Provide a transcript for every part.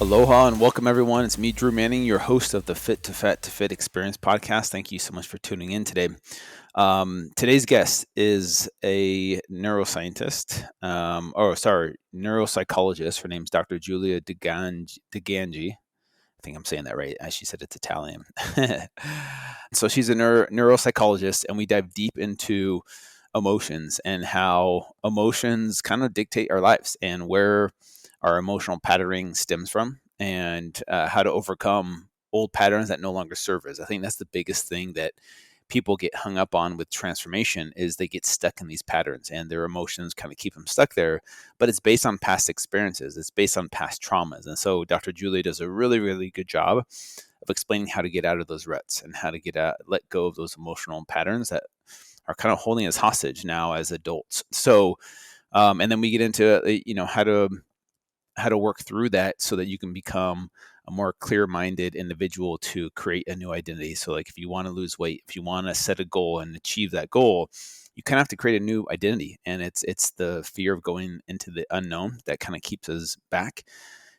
Aloha and welcome everyone. It's me, Drew Manning, your host of the Fit2Fat2Fit Experience podcast. Thank you so much for tuning in today. Today's guest is a neuroscientist, neuropsychologist. Her name's Dr. Julia DiGangi. I think I'm saying that right. As she said, it's Italian. So she's a neuropsychologist, and we dive deep into emotions and how emotions kind of dictate our lives and where our emotional patterning stems from, and how to overcome old patterns that no longer serve us. I think that's the biggest thing that people get hung up on with transformation is they get stuck in these patterns and their emotions kind of keep them stuck there, but it's based on past experiences. It's based on past traumas. And so Dr. Julie does a really, really good job of explaining how to get out of those ruts and how to let go of those emotional patterns that are kind of holding us hostage now as adults. So, and then we get into, how to work through that so that you can become a more clear-minded individual to create a new identity. So like if you want to lose weight, if you want to set a goal and achieve that goal, you kind of have to create a new identity. And it's the fear of going into the unknown that kind of keeps us back.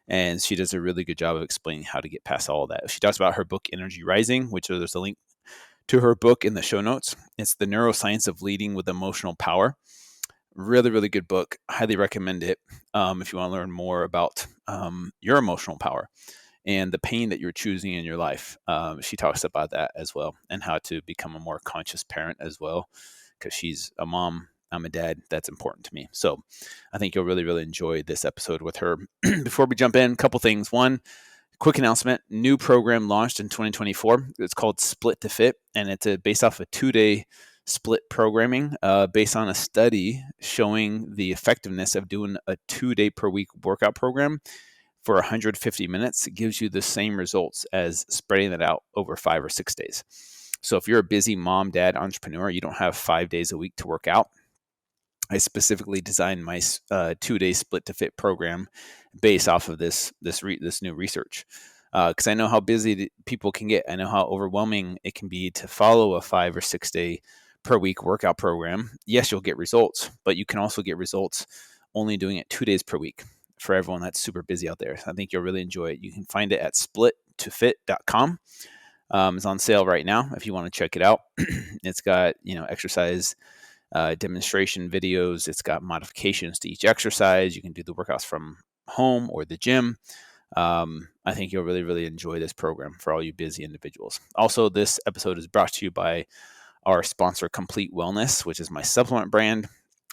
And she does a really good job of explaining how to get past all of that. She talks about her book, Energy Rising, which there's a link to her book in the show notes. It's the neuroscience of leading with emotional power. Really, really good book. Highly recommend it if you want to learn more about your emotional power and the pain that you're choosing in your life. She talks about that as well and how to become a more conscious parent as well, because she's a mom. I'm a dad. That's important to me. So I think you'll really, really enjoy this episode with her. Before we jump in, a couple things. One, quick announcement, new program launched in 2024. It's called Split to Fit, and it's based off a 2-day split programming based on a study showing the effectiveness of doing a 2-day per week workout program for 150 minutes. It gives you the same results as spreading that out over 5 or 6 days. So if you're a busy mom, dad, entrepreneur, you don't have 5 days a week to work out, I specifically designed my 2-day split to fit program based off of this new research, because I know how busy people can get. I know how overwhelming it can be to follow a 5 or 6 day per week workout program. Yes, you'll get results, but you can also get results only doing it 2 days per week. For everyone that's super busy out there, I think you'll really enjoy it. You can find it at split2fit.com. It's on sale right now if you want to check it out. It's got exercise demonstration videos. It's got modifications to each exercise. You can do the workouts from home or the gym. I think you'll really, really enjoy this program for all you busy individuals. Also, this episode is brought to you by our sponsor, Complete Wellness, which is my supplement brand.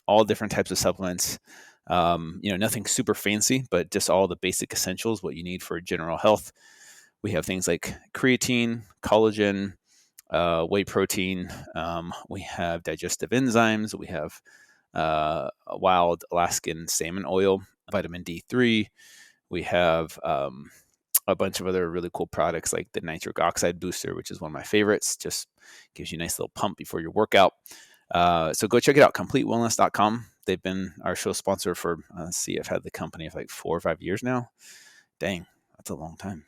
All different types of supplements. Nothing super fancy, but just all the basic essentials, what you need for general health. We have things like creatine, collagen, whey protein. We have digestive enzymes. We have wild Alaskan salmon oil, vitamin D3. We have a bunch of other really cool products like the nitric oxide booster, which is one of my favorites. Just gives you a nice little pump before your workout. So go check it out, CompleteWellness.com. They've been our show sponsor for, I've had the company for like 4 or 5 years now. Dang, that's a long time.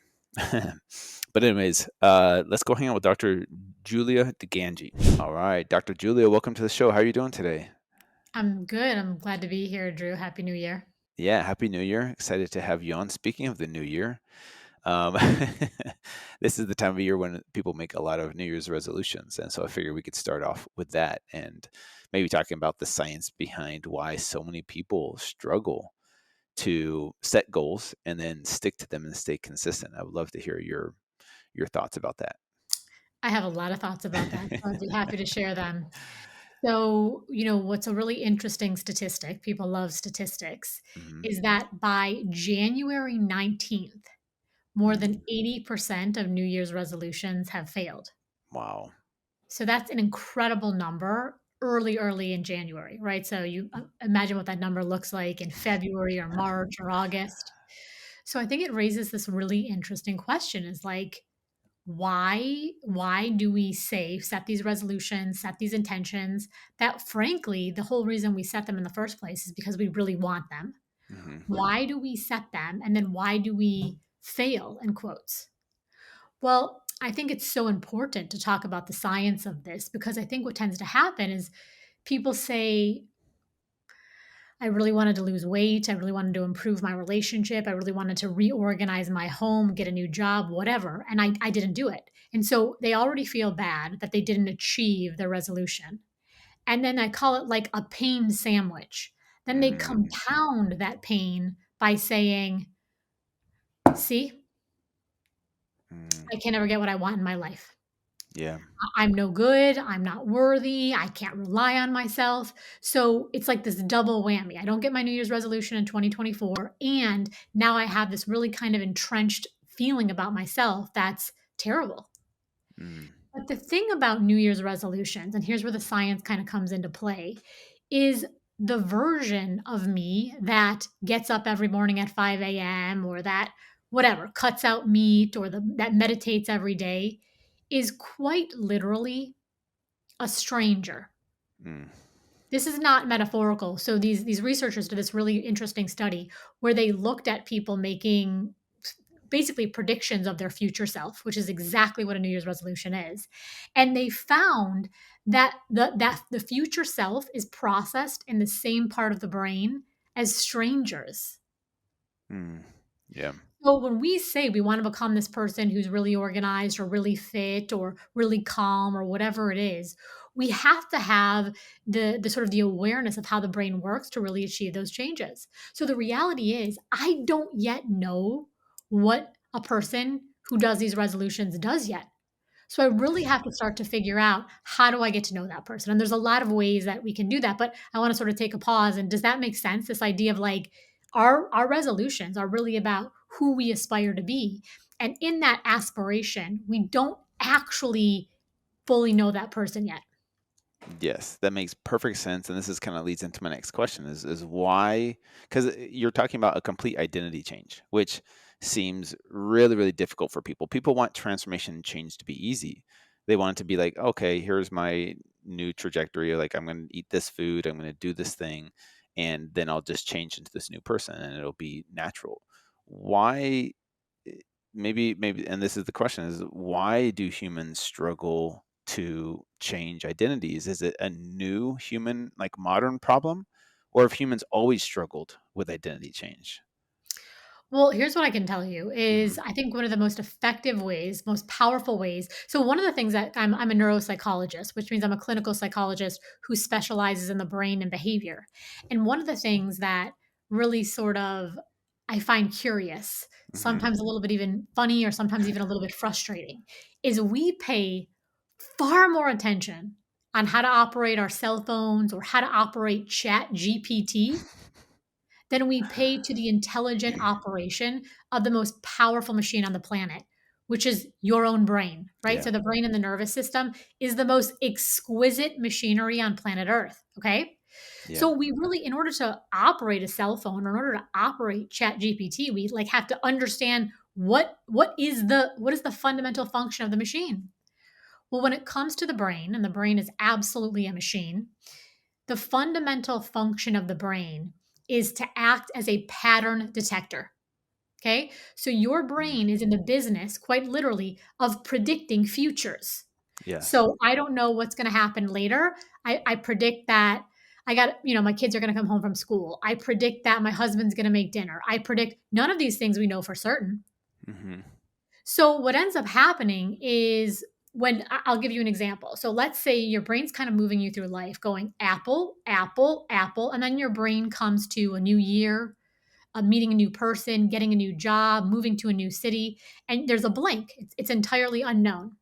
But anyways, let's go hang out with Dr. Julia DiGangi. All right, Dr. Julia, welcome to the show. How are you doing today? I'm good. I'm glad to be here, Drew. Happy New Year. Yeah, Happy New Year. Excited to have you on. Speaking of the new year, um, this is the time of year when people make a lot of New Year's resolutions. And so I figured we could start off with that and maybe talking about the science behind why so many people struggle to set goals and then stick to them and stay consistent. I would love to hear your thoughts about that. I have a lot of thoughts about that, so I'd be happy to share them. So, what's a really interesting statistic, people love statistics, Mhm. is that by January 19th, more than Mm. 80% of New Year's resolutions have failed. Wow. So that's an incredible number early in January, right? So you imagine what that number looks like in February or March or August. So I think it raises this really interesting question is like, why do we set these resolutions, set these intentions that frankly the whole reason we set them in the first place is because we really want them. Mhm. Why do we set them and then why do we fail in quotes? Well, I think it's so important to talk about the science of this because I think what tends to happen is people say, I really wanted to lose weight. I really wanted to improve my relationship. I really wanted to reorganize my home, get a new job, whatever. And I didn't do it. And so they already feel bad that they didn't achieve their resolution. And then I call it like a pain sandwich. Then they Mm, compound that pain by saying, see, mm, I can never get what I want in my life. yeah. I'm no good. I'm not worthy. I can't rely on myself. So it's like this double whammy. I don't get my New Year's resolution in 2024. And now I have this really kind of entrenched feeling about myself that's terrible. Mm, But the thing about New Year's resolutions, and here's where the science kind of comes into play, is the version of me that gets up every morning at 5 a.m. or that whatever, cuts out meat or that meditates every day is quite literally a stranger. mm, This is not metaphorical. So these researchers did this really interesting study where they looked at people making basically predictions of their future self, which is exactly what a New Year's resolution is. And they found that the future self is processed in the same part of the brain as strangers. mm, yeah. So when we say we want to become this person who's really organized or really fit or really calm or whatever it is, we have to have the sort of the awareness of how the brain works to really achieve those changes. So the reality is I don't yet know what a person who does these resolutions does yet. So I really have to start to figure out how do I get to know that person? And there's a lot of ways that we can do that, but I want to sort of take a pause and does that make sense? This idea of like our resolutions are really about who we aspire to be. And in that aspiration, we don't actually fully know that person yet. Yes, that makes perfect sense, and this is kinda leads into my next question is why? Because you're talking about a complete identity change, which seems really, really difficult for people. People want transformation and change to be easy. They want it to be like, "Okay, here's my new trajectory, like, I'm gonna eat this food, I'm gonna do this thing, and then I'll just change into this new person, and it'll be natural." Why eh, maybe and this is the question, is why do humans struggle to change identities? Is it a new human, like modern problem? Or have humans always struggled with identity change? Well, here's what I can tell you is Mhm. I think one of the most effective ways, most powerful ways. So one of the things that I'm a neuropsychologist, which means I'm a clinical psychologist who specializes in the brain and behavior. And one of the things that really sort of I find curious, Mhm. sometimes a little bit even funny or sometimes even a little bit frustrating, is we pay far more attention on how to operate our cell phones or how to operate chat GPT than we pay to the intelligent operation of the most powerful machine on the planet, which is your own brain, right? Yeah. So the brain and the nervous system is the most exquisite machinery on planet Earth, okay? Yeah. So we really, in order to operate a cell phone, or in order to operate chat GPT, we like have to understand what is the fundamental function of the machine. Well, when it comes to the brain, and the brain is absolutely a machine, the fundamental function of the brain is to act as a pattern detector. Okay. So your Mhm. brain is in the business, quite literally, of predicting futures. Yes. So I don't know what's going to happen later. I predict that my kids are going to come home from school. I predict that my husband's going to make dinner. I predict none of these things we know for certain. Mhm. So what ends up happening is I'll give you an example. So let's say your brain's kind of moving you through life going apple, apple, apple, and then your brain comes to a new year, meeting a new person, getting a new job, moving to a new city, and there's a blank. It's entirely unknown.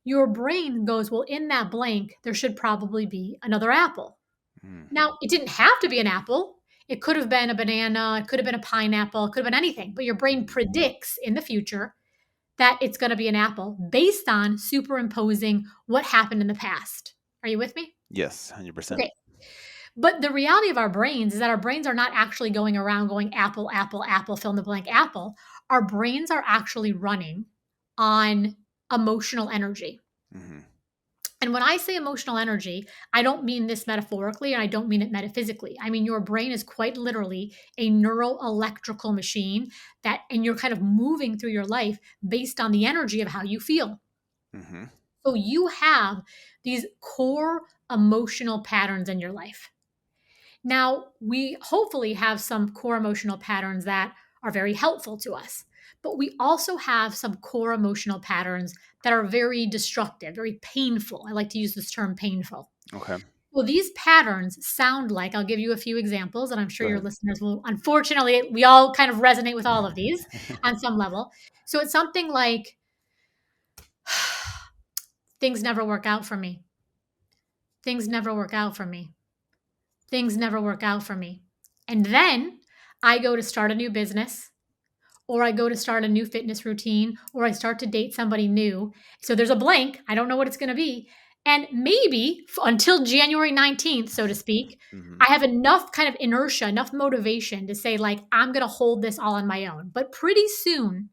Your brain goes, well, in that blank, there should probably be another apple. Mm. Now, it didn't have to be an apple. It could have been a banana, it could have been a pineapple, it could have been anything, but your brain predicts in the future that it's gonna be an apple based on superimposing what happened in the past. Are you with me? Yes, 100%. Okay. But the reality of our brains is that our brains are not actually going around going apple, apple, apple, fill in the blank apple. Our brains are actually running on emotional energy. Mhm. And when I say emotional energy, I don't mean this metaphorically and I don't mean it metaphysically. I mean, your brain is quite literally a neuroelectrical machine and you're kind of moving through your life based on the energy of how you feel. Mhm. So you have these core emotional patterns in your life. Now, we hopefully have some core emotional patterns that are very helpful to us, but we also have some core emotional patterns that are very destructive, very painful. I like to use this term painful. Okay. Well, these patterns sound like, I'll give you a few examples, and I'm sure Go your ahead. listeners will, unfortunately, we all kind of resonate with all of these on some level. So it's something like, things never work out for me. Things never work out for me. Things never work out for me. And then I go to start a new business, or I go to start a new fitness routine, or I start to date somebody new. So there's a blank. I don't know what it's going to be. And maybe until January 19th, so to speak, Hmm. I have enough kind of inertia, enough motivation to say, like, I'm going to hold this all on my own. But pretty soon,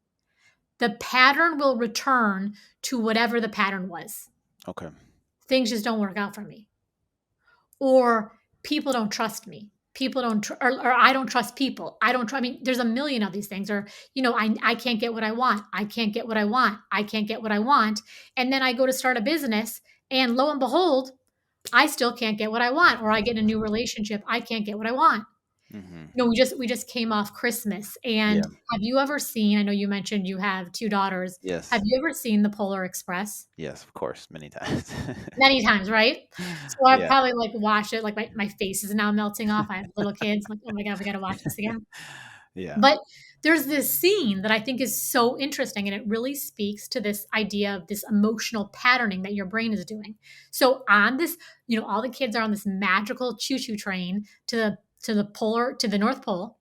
the pattern will return to whatever the pattern was. Okay. Things just don't work out for me. Or people don't trust me. People don't, or I don't trust people. I don't, I mean, there's a million of these things. Or, I can't get what I want. I can't get what I want. I can't get what I want. And then I go to start a business, and lo and behold, I still can't get what I want. Or I get in a new relationship. I can't get what I want. Hmm. We just came off Christmas. And Yeah. have you ever seen, I know you mentioned you have two daughters. Have Yes. you ever seen the Polar Express? Yes, of course, many times. Many times, right? So I've Yeah. probably, like, watched it, like, my face is now melting off. I have little kids, like, "Oh my god, we gotta watch this again." Yeah. But there's this scene that I think is so interesting, and it really speaks to this idea of this emotional patterning that your brain is doing. So on this, all the kids are on this magical choo-choo train to the North Pole,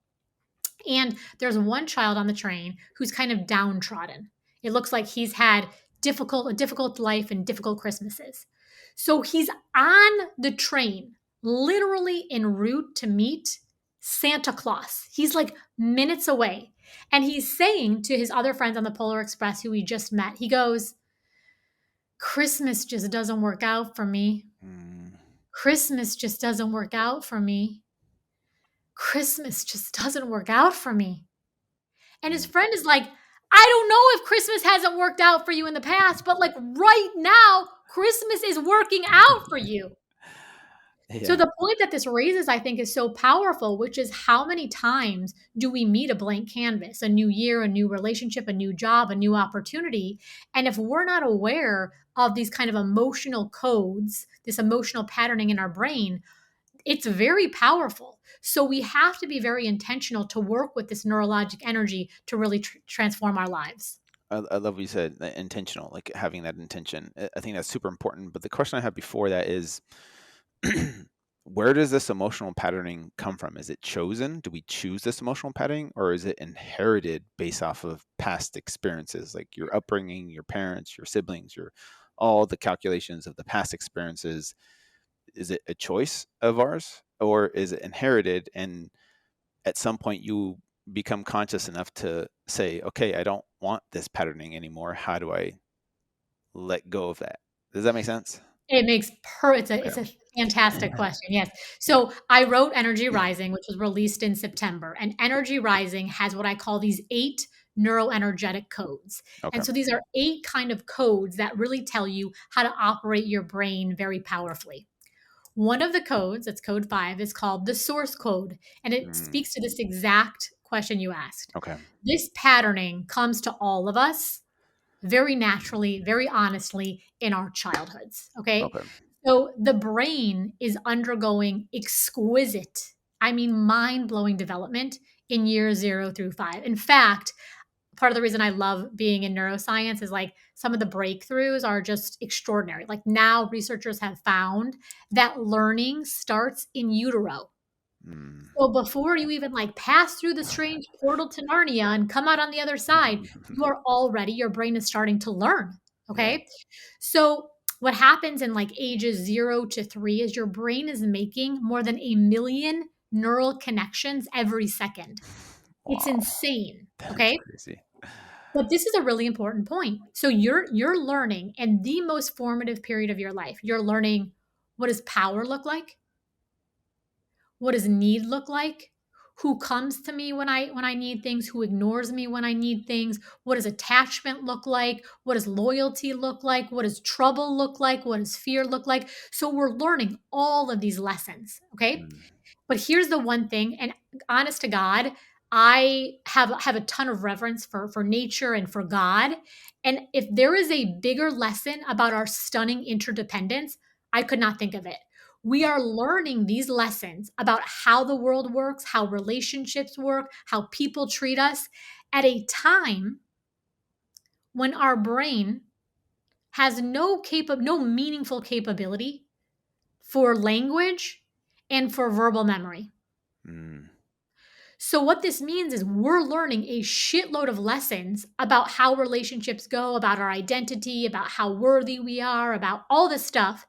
and there's one child on the train who's kind of downtrodden. It looks like he's had a difficult life and difficult Christmases. So he's on the train, literally en route to meet Santa Claus. He's like minutes away. And he's saying to his other friends on the Polar Express who he just met, he goes, Christmas just doesn't work out for me. Mm, Christmas just doesn't work out for me. Christmas just doesn't work out for me. And his mm. friend is like, I don't know if Christmas hasn't worked out for you in the past, but like right now, Christmas is working out for you. So Yeah. the point that this raises, I think, is so powerful, which is how many times do we meet a blank canvas, a new year, a new relationship, a new job, a new opportunity? And if we're not aware of these kind of emotional codes, this emotional patterning in our brain, it's very powerful. So we have to be very intentional to work with this neurologic energy to really transform our lives. I love what you said, intentional, like having that intention. I think that's super important. But the question I have before that is, where does this emotional patterning come from? Is it chosen? Do we choose this emotional patterning, or is it inherited based off of past experiences, like your upbringing, your parents, your siblings, your all the calculations of the past experiences? Is it a choice of ours, or is it inherited? And at some point, you become conscious enough to say, "Okay, I don't want this patterning anymore. How do I let go of that?" Does that make sense? It makes Okay. it's a fantastic question. Yes. Yeah. So I wrote Energy Rising, which was released in September. And Energy Rising has what I call these 8 neuroenergetic codes. Okay. And so these are 8 kind of codes that really tell you how to operate your brain very powerfully. One of the codes, that's code 5, is called the source code, and it Mm, speaks to this exact question you asked. okay. This patterning comes to all of us very naturally, very honestly in our childhoods. Okay. Okay. So the brain is undergoing exquisite, I mean, mind blowing development in years 0 through 5. In fact, part of the reason I love being in neuroscience is like some of the breakthroughs are just extraordinary. Like now, researchers have found that learning starts in utero. Mm. So before you even like pass through the strange portal to Narnia and come out on the other side, you are already, your brain is starting to learn. Yeah. Okay. So what happens in like ages 0 to 3 is your brain is making more than 1 million neural connections every second. It's Wow. insane. That's Okay. crazy. But this is a really important point. So you're learning in the most formative period of your life. You're learning, what does power look like? What does need look like? who comes to me when I need things, who ignores me when I need things, what does attachment look like, what does loyalty look like, what does trouble look like, what does fear look like. So we're learning all of these lessons, okay? Mm. But here's the one thing, and honest to God, I have a ton of reverence for nature and for God. And if there is a bigger lesson about our stunning interdependence, I could not think of it. We are learning these lessons about how the world works, how relationships work, how people treat us at a time when our brain has no meaningful capability for language and for verbal memory. Mm. So, what this means is we're learning a shitload of lessons about how relationships go, about our identity, about how worthy we are, about all this stuff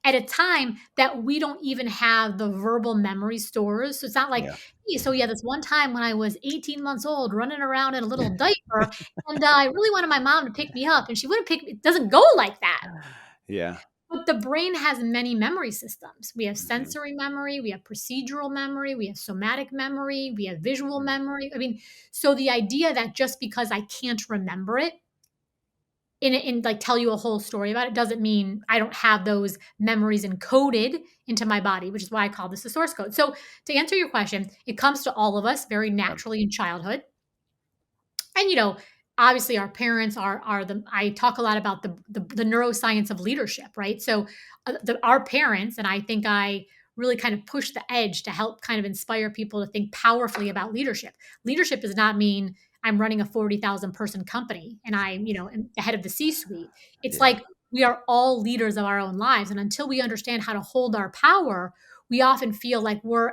at a time that we don't even have the verbal memory stores. So, it's not like, Yeah. hey, so yeah, this one time when I was 18 months old running around in a little diaper, and I really wanted my mom to pick me up, and she wouldn't pick me. It doesn't go like that. Yeah. But the brain has many memory systems. We have Mhm. sensory memory, we have procedural memory, we have somatic memory, we have visual Mm. memory. I mean, so the idea that just because I can't remember it in like tell you a whole story about it doesn't mean I don't have those memories encoded into my body, which is why I call this the source code. So to answer your question, it comes to all of us very Yeah. naturally in childhood. And obviously our parents are the I talk a lot about the neuroscience of leadership, right? So our parents, and I think I really kind of push the edge to help kind of inspire people to think powerfully about leadership. Leadership does not mean I'm running a 40,000 person company and I'm am the head of the C suite. It's Yeah. like we are all leaders of our own lives, and until we understand how to hold our power, we often feel like we're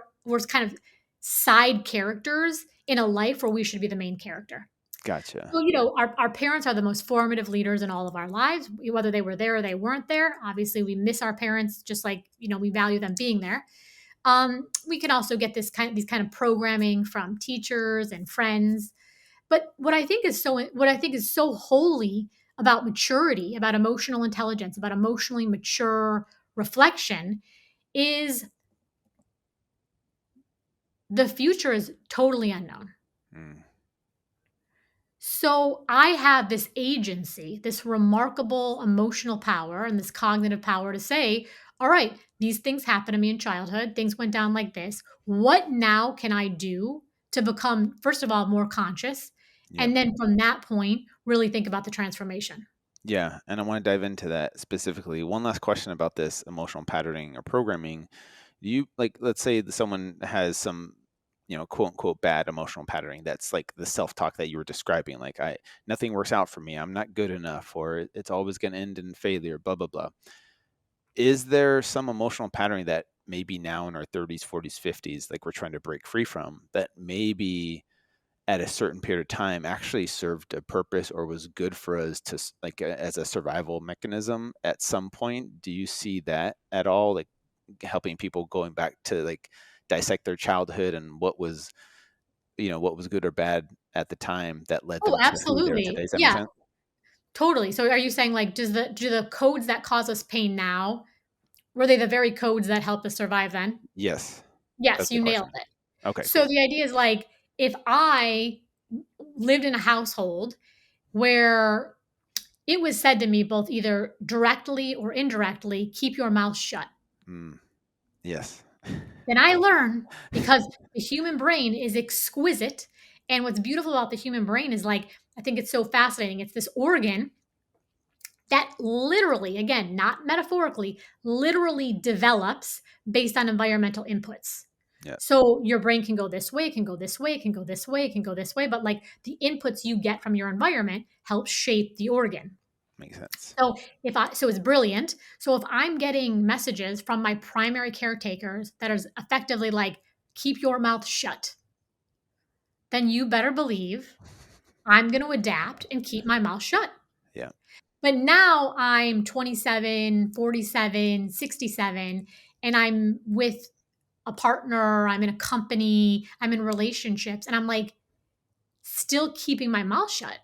kind of side characters in a life where we should be the main character. Gotcha. So, our parents are the most formative leaders in all of our lives, whether they were there or they weren't there. Obviously, we miss our parents just like, we value them being there. We can also get these kind of programming from teachers and friends. But what I think is so holy about maturity, about emotional intelligence, about emotionally mature reflection is the future is totally unknown. Mm. So I have this agency, this remarkable emotional power and this cognitive power to say, all right, these things happened to me in childhood. Things went down like this. What now can I do to become, first of all, more conscious? Yeah. And then from that point, really think about the transformation. Yeah. And I want to dive into that specifically. One last question about this emotional patterning or programming. Do you like, let's say that someone has some, quote unquote bad emotional patterning. That's like the self-talk that you were describing. Like nothing works out for me. I'm not good enough, or it's always going to end in failure, blah, blah, blah. Is there some emotional patterning that maybe now in our 30s, 40s, 50s, like we're trying to break free from, that maybe at a certain period of time actually served a purpose or was good for us to like as a survival mechanism at some point? Do you see that at all, like helping people going back to like dissect their childhood and what was good or bad at the time that led Oh, them to who they are today? absolutely. Does that make Yeah, sense? totally. So are you saying like do the codes that cause us pain now, were they the very codes that helped us survive then? Yes, Yes, that's the you nailed question. it. Okay, So cool. the idea is like if I lived in a household where it was said to me both either directly or indirectly, keep your mouth shut. Mm, yes. Then I learn because the human brain is exquisite. And what's beautiful about the human brain is like, I think it's so fascinating. It's this organ that literally, again, not metaphorically, literally develops based on environmental inputs. Yeah, So your brain can go this way, it can go this way, it can go this way, it can go this way, but like the inputs you get from your environment help shape the organ. makes sense. So it's brilliant. So if I'm getting messages from my primary caretakers that is effectively like keep your mouth shut, then you better believe I'm going to adapt and keep my mouth shut. Yeah. But now I'm 27, 47, 67, and I'm with a partner, I'm in a company, I'm in relationships, and I'm like still keeping my mouth shut.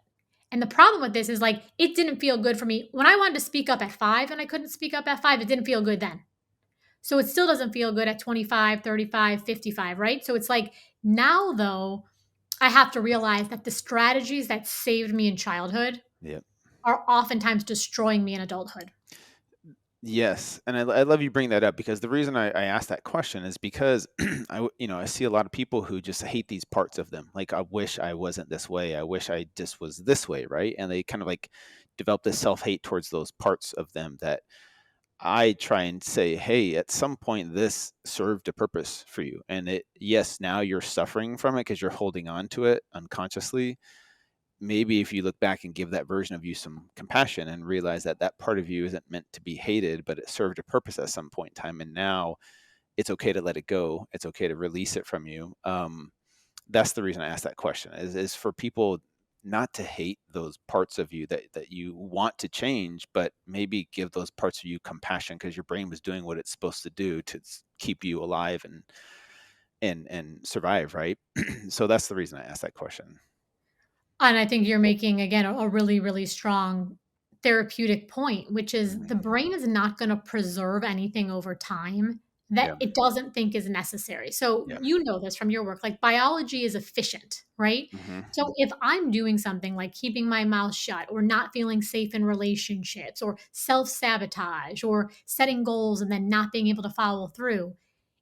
And the problem with this is like it didn't feel good for me. When I wanted to speak up at 5 and I couldn't speak up at 5, it didn't feel good then. So it still doesn't feel good at 25, 35, 55, right? So it's like now, though, I have to realize that the strategies that saved me in childhood Yeah. are oftentimes destroying me in adulthood. Yes, and I love you bring that up because the reason I asked that question is because I see a lot of people who just hate these parts of them. Like, I wish I wasn't this way. I wish I just was this way, right? And they kind of like develop this self hate towards those parts of them that I try and say, hey, at some point this served a purpose for you, and yes, now you're suffering from it because you're holding on to it unconsciously. Maybe if you look back and give that version of you some compassion and realize that that part of you isn't meant to be hated, but it served a purpose at some point in time. And now it's okay to let it go. It's okay to release it from you. That's the reason I asked that question is for people not to hate those parts of you that you want to change, but maybe give those parts of you compassion because your brain was doing what it's supposed to do to keep you alive and survive. Right. So that's the reason I asked that question. And I think you're making, again, a really, really strong therapeutic point, which is Mhm. the brain is not going to preserve anything over time that Yeah. it doesn't think is necessary. So Yeah. you know this from your work, like biology is efficient, right? Hmm. So if I'm doing something like keeping my mouth shut or not feeling safe in relationships or self sabotage or setting goals and then not being able to follow through,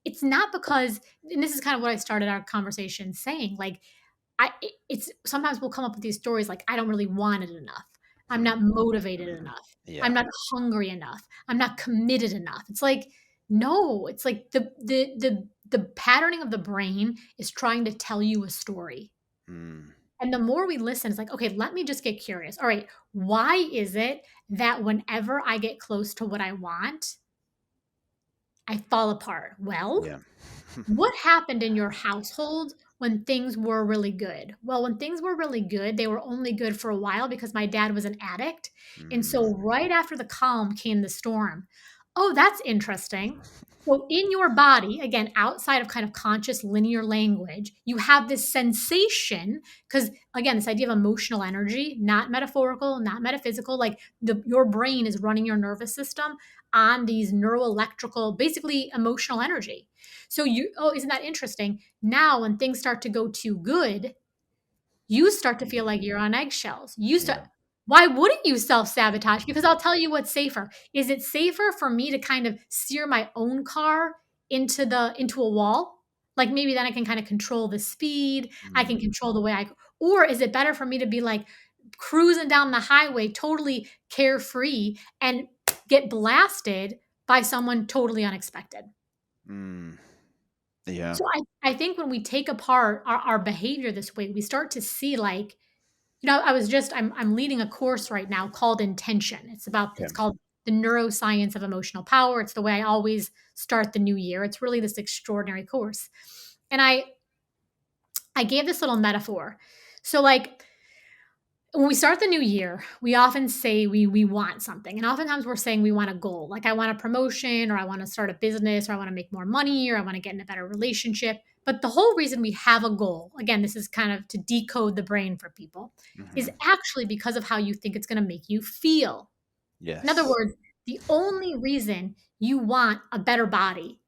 it's not because, and this is kind of what I started our conversation saying, like, it's sometimes we'll come up with these stories like, I don't really want it enough. I'm not motivated enough. Yeah. I'm not hungry enough. I'm not committed enough. It's like, no, it's like the patterning of the brain is trying to tell you a story. Mm. And the more we listen, it's like, okay, let me just get curious. All right, why is it that whenever I get close to what I want, I fall apart? Well, Yeah. what happened in your household when things were really good? Well, when things were really good, they were only good for a while because my dad was an addict. And Mm. so right after the calm came the storm. Oh, that's interesting. So in your body, again, outside of kind of conscious linear language, you have this sensation because again, this idea of emotional energy, not metaphorical, not metaphysical, like your brain is running your nervous system on these neuroelectrical, basically emotional energy. So oh, isn't that interesting? Now, when things start to go too good, you start to feel like you're on eggshells. Yeah. Why wouldn't you self sabotage? Because I'll tell you what's safer. Is it safer for me to kind of steer my own car into a wall? Like maybe then I can kind of control the speed. I can Mm. control the way or is it better for me to be like cruising down the highway, totally carefree and get blasted by someone totally unexpected? Mm. Yeah. So I think when we take apart our behavior this way, we start to see like, I'm leading a course right now called Intention. It's Okay. called the neuroscience of emotional power. It's the way I always start the new year. It's really this extraordinary course. And I gave this little metaphor. So like when we start the new year, we often say we want something. And oftentimes we're saying we want a goal. Like I want a promotion or I want to start a business or I want to make more money or I want to get in a better relationship. But the whole reason we have a goal, again, this is kind of to decode the brain for people, is Hmm. actually because of how you think it's going to make you feel. In other Yes. words, the only reason you want a better body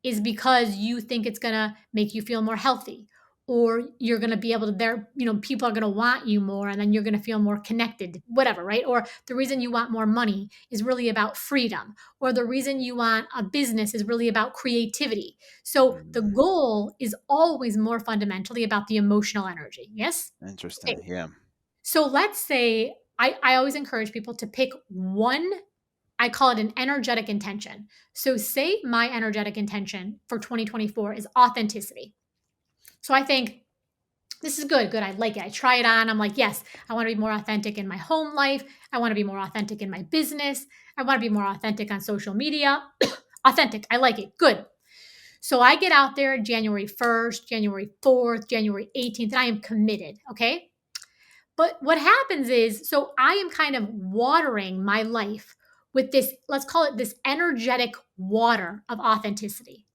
is because you think it's going to make you feel more healthy or you're going to be able to people are going to want you more and then you're going to feel more connected, whatever, right? Or the reason you want more money is really about freedom or the reason you want a business is really about creativity. So the Mm. goal is always more fundamentally about the emotional energy. Yes? Okay. Interesting. Yeah. So let's say I always encourage people to pick one. I call it an energetic intention. So, say my energetic intention for 2024 is authenticity. So, I think this is good. Good. I like it. I try it on. I'm like, yes, I want to be more authentic in my home life. I want to be more authentic in my business. I want to be more authentic on social media. Authentic. I like it. Good. So, I get out there January 1st, January 4th, January 18th, and I am committed. Okay. But what happens is, so I am kind of watering my life with this, let's call it this energetic water of authenticity.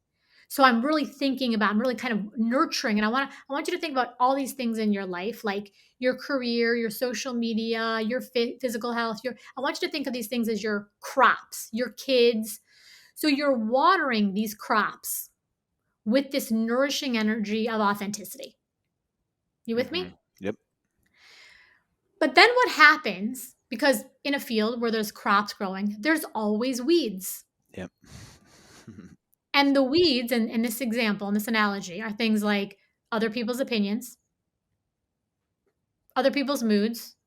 So I'm really kind of nurturing. And I want you to think about all these things in your life, like your career, your social media, your physical health. I want you to think of these things as your crops, your kids. So you're watering these crops with this nourishing energy of authenticity. You with Mm-hmm. me? Yep. But then what happens, because in a field where there's crops growing, there's always weeds. Yep. And the weeds, in this example, in this analogy, are things like other people's opinions, other people's moods,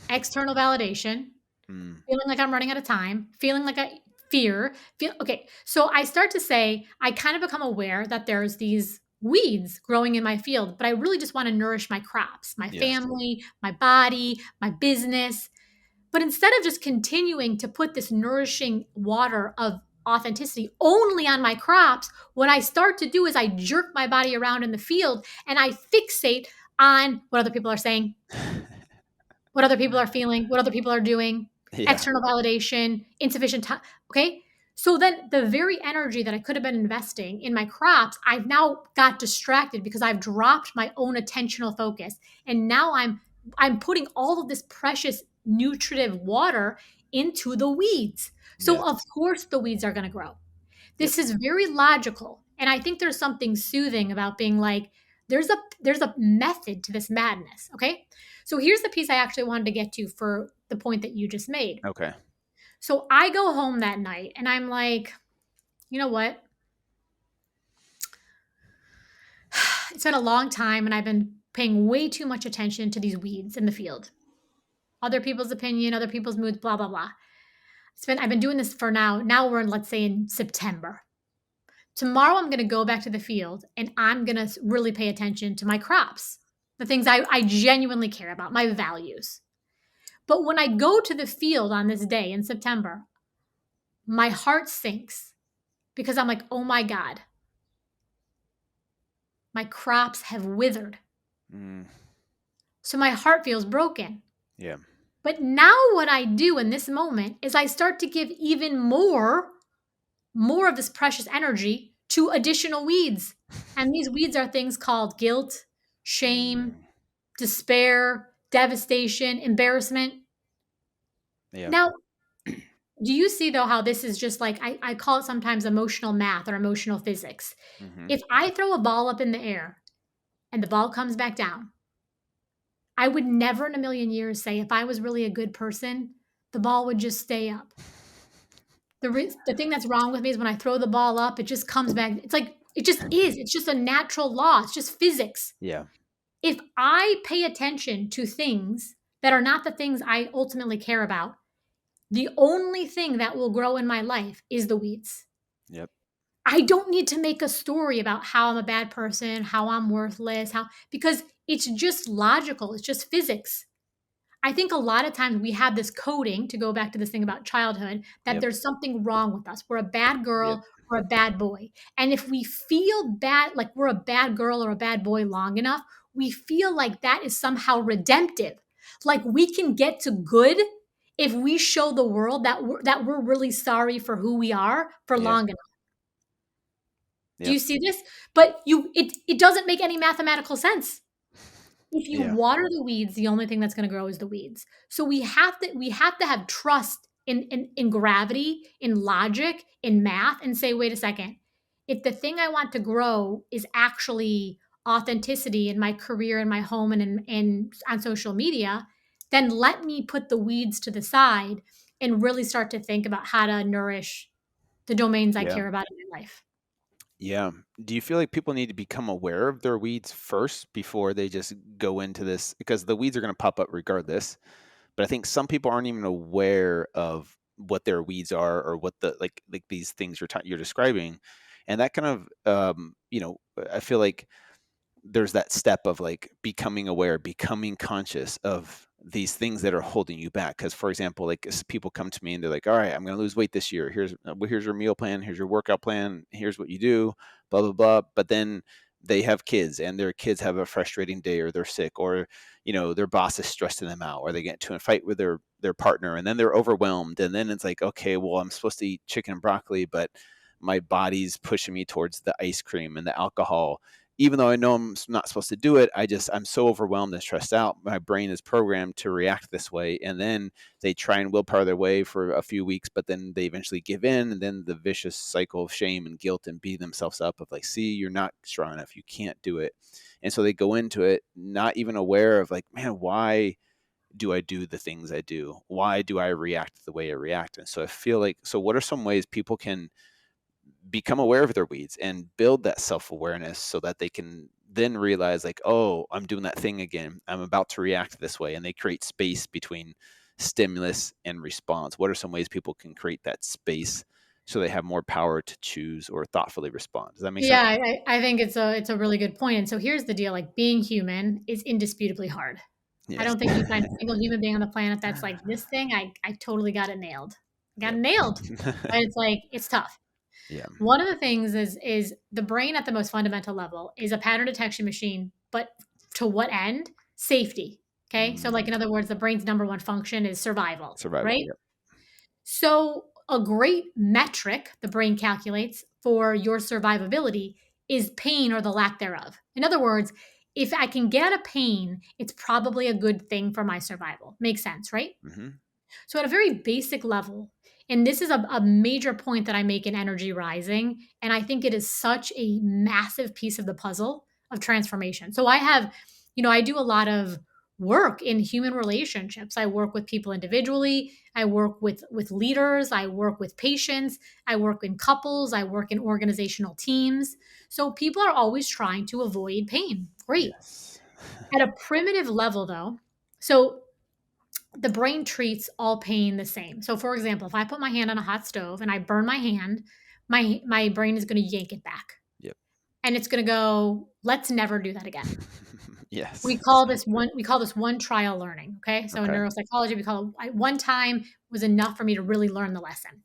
external validation, Mm. feeling like I'm running out of time, feeling like I fear, feel okay. So I start to say, I kind of become aware that there's these weeds growing in my field, but I really just want to nourish my crops, my Yes. family, my body, my business. But instead of just continuing to put this nourishing water of authenticity only on my crops, what I start to do is I jerk my body around in the field and I fixate on what other people are saying, what other people are feeling, what other people are doing, Yeah. external validation, insufficient time. Okay. So then the very energy that I could have been investing in my crops, I've now got distracted because I've dropped my own attentional focus. And now I'm putting all of this precious nutritive water into the weeds. So of Yes. course the weeds are going to grow. Yep. This is very logical. And I think there's something soothing about being like, there's a method to this madness. Okay. So here's the piece I actually wanted to get to for the point that you just made. Okay. So I go home that night and I'm like, you know what? It's been a long time and I've been paying way too much attention to these weeds in the field. Other people's opinion, other people's moods, blah, blah, blah. I've been doing this for now. Now we're in, let's say, in September. Tomorrow I'm going to go back to the field and I'm going to really pay attention to my crops, the things I genuinely care about, my values. But when I go to the field on this day in September, my heart sinks because I'm like, oh my God, my crops have withered. Mm. So my heart feels broken. Yeah. But now what I do in this moment is I start to give even more of this precious energy to additional weeds. And these weeds are things called guilt, shame, Mm. despair, devastation, embarrassment. Yeah. Now, do you see though how this is just like I call it sometimes emotional math or emotional physics? Mm-hmm. If I throw a ball up in the air and the ball comes back down, I would never in a million years say if I was really a good person, the ball would just stay up. The thing that's wrong with me is when I throw the ball up, it just comes back. It's like it just is. It's just a natural law. It's just physics. Yeah. If I pay attention to things that are not the things I ultimately care about, the only thing that will grow in my life is the weeds. Yep. I don't need to make a story about how I'm a bad person, how I'm worthless, how because it's just logical. It's just physics. I think a lot of times we have this coding to go back to this thing about childhood that Yep. there's something wrong with us. We're a bad Yep. girl or a bad boy. And if we feel bad, like we're a bad girl or a bad boy long enough, we feel like that is somehow redemptive. Like we can get to good if we show the world that we're really sorry for who we are for Yep. long enough. Do Yep. you see this? But it doesn't make any mathematical sense. If you Yeah. water the weeds, the only thing that's going to grow is the weeds. So we have to have trust in gravity, in logic, in math, and say, wait a second. If the thing I want to grow is actually authenticity in my career, in my home, and on social media, then let me put the weeds to the side and really start to think about how to nourish the domains I Yeah. care about in my life. Yeah. Do you feel like people need to become aware of their weeds first before they just go into this? Because the weeds are going to pop up regardless. But I think some people aren't even aware of what their weeds are or what the like these things you're describing, and that kind of I feel like there's that step of like becoming aware, becoming conscious of these things that are holding you back. Because, for example, like people come to me and they're like, "All right, I'm going to lose weight this year. Here's your meal plan. Here's your workout plan. Here's what you do. Blah blah blah." But then they have kids, and their kids have a frustrating day, or they're sick, or their boss is stressing them out, or they get into a fight with their partner, and then they're overwhelmed, and then it's like, okay, well, I'm supposed to eat chicken and broccoli, but my body's pushing me towards the ice cream and the alcohol, even though I know I'm not supposed to do it, I'm so overwhelmed and stressed out. My brain is programmed to react this way. And then they try and willpower their way for a few weeks, but then they eventually give in. And then the vicious cycle of shame and guilt and beating themselves up of like, see, you're not strong enough. You can't do it. And so they go into it not even aware of like, man, why do I do the things I do? Why do I react the way I react? And so I feel like, so what are some ways people can become aware of their weeds and build that self-awareness so that they can then realize like, oh, I'm doing that thing again. I'm about to react this way. And they create space between stimulus and response. What are some ways people can create that space so they have more power to choose or thoughtfully respond? Does that make sense? Yeah, I think it's a really good point. And so here's the deal, like being human is indisputably hard. I Yes. don't think you find a single human being on the planet that's like, this thing, I totally got it nailed. I got it Yep. nailed. But it's like, it's tough. Yeah. One of the things is the brain at the most fundamental level is a pattern detection machine, but to what end? Safety. Okay. So like Mm. in other words, the brain's number one function is survival, Survival. right? Yep. So a great metric the brain calculates for your survivability is pain or the lack thereof. In other words, if I can get out of pain, it's probably a good thing for my survival. Makes sense, right? Mm-hmm. So, at a very basic level, and this is a major point that I make in Energy Rising, and I think it is such a massive piece of the puzzle of transformation. So, I do a lot of work in human relationships. I work with people individually, I work with leaders, I work with patients, I work in couples, I work in organizational teams. So, people are always trying to avoid pain. Great. Yes. At a primitive level, though, so the brain treats all pain the same. So for example, if I put my hand on a hot stove and I burn my hand, my brain is going to yank it back. Yep. And it's going to go, let's never do that again. Yes. We call this one trial learning, okay? So in Okay. neuropsychology we call it one time was enough for me to really learn the lesson.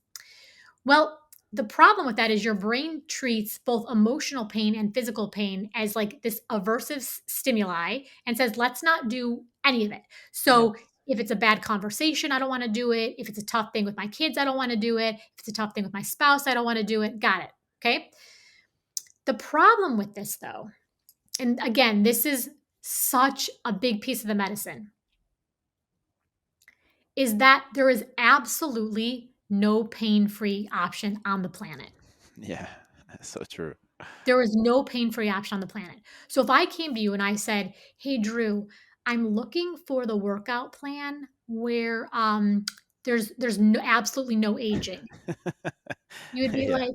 Well, the problem with that is your brain treats both emotional pain and physical pain as like this aversive stimuli and says, let's not do any of it. Yeah. So if it's a bad conversation, I don't want to do it. If it's a tough thing with my kids, I don't want to do it. If it's a tough thing with my spouse, I don't want to do it. Got it. Okay. The problem with this, though, and again, this is such a big piece of the medicine, is that there is absolutely no pain free option on the planet. Yeah. That's so true. There is no pain-free option on the planet. So if I came to you and I said, "Hey, Drew, I'm looking for the workout plan where there's no, absolutely no aging." You would be Yeah. like,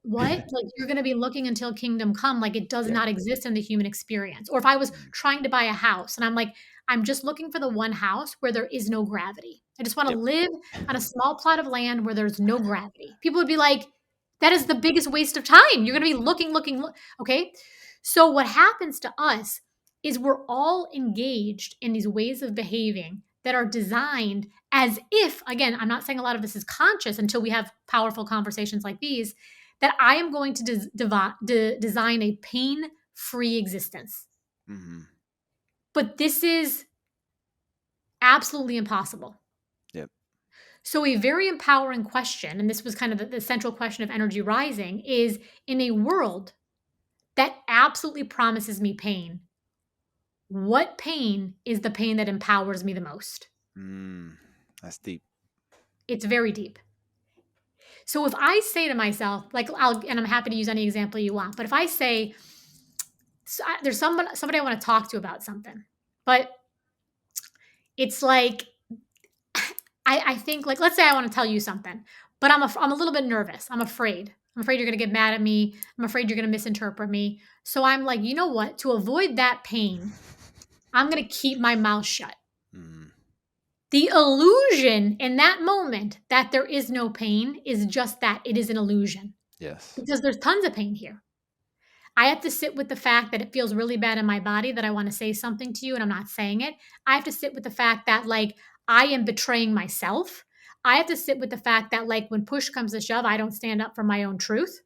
What? Like, you're gonna be looking until kingdom come, like, it does Yep. not exist in the human experience." Or if I was Mm. trying to buy a house and I'm like, "I'm just looking for the one house where there is no gravity. I just wanna Yep. live on a small plot of land where there's no gravity." People would be like, "That is the biggest waste of time. You're gonna be looking, okay? So what happens to us is we're all engaged in these ways of behaving that are designed as if, again, I'm not saying a lot of this is conscious until we have powerful conversations like these, that I am going to design a pain free existence. Mhm. But this is absolutely impossible. Yep. So, a very empowering question, and this was kind of the central question of Energy Rising, is in a world that absolutely promises me pain, what pain is the pain that empowers me the most? Mm. That's deep. It's very deep. So if I say to myself, like, and I'm happy to use any example you want, but if I say, there's somebody I want to talk to about something, but it's like, I think, like, let's say I want to tell you something, but I'm a little bit nervous. I'm afraid. I'm afraid you're going to get mad at me. I'm afraid you're going to misinterpret me. So I'm like, you know what? To avoid that pain, I'm going to keep my mouth shut. Mm. The illusion in that moment that there is no pain is just that it is an illusion Yes. because there's tons of pain here. I have to sit with the fact that it feels really bad in my body that I want to say something to you and I'm not saying it. I have to sit with the fact that, like, I am betraying myself. I have to sit with the fact that, like, when push comes to shove, I don't stand up for my own truth.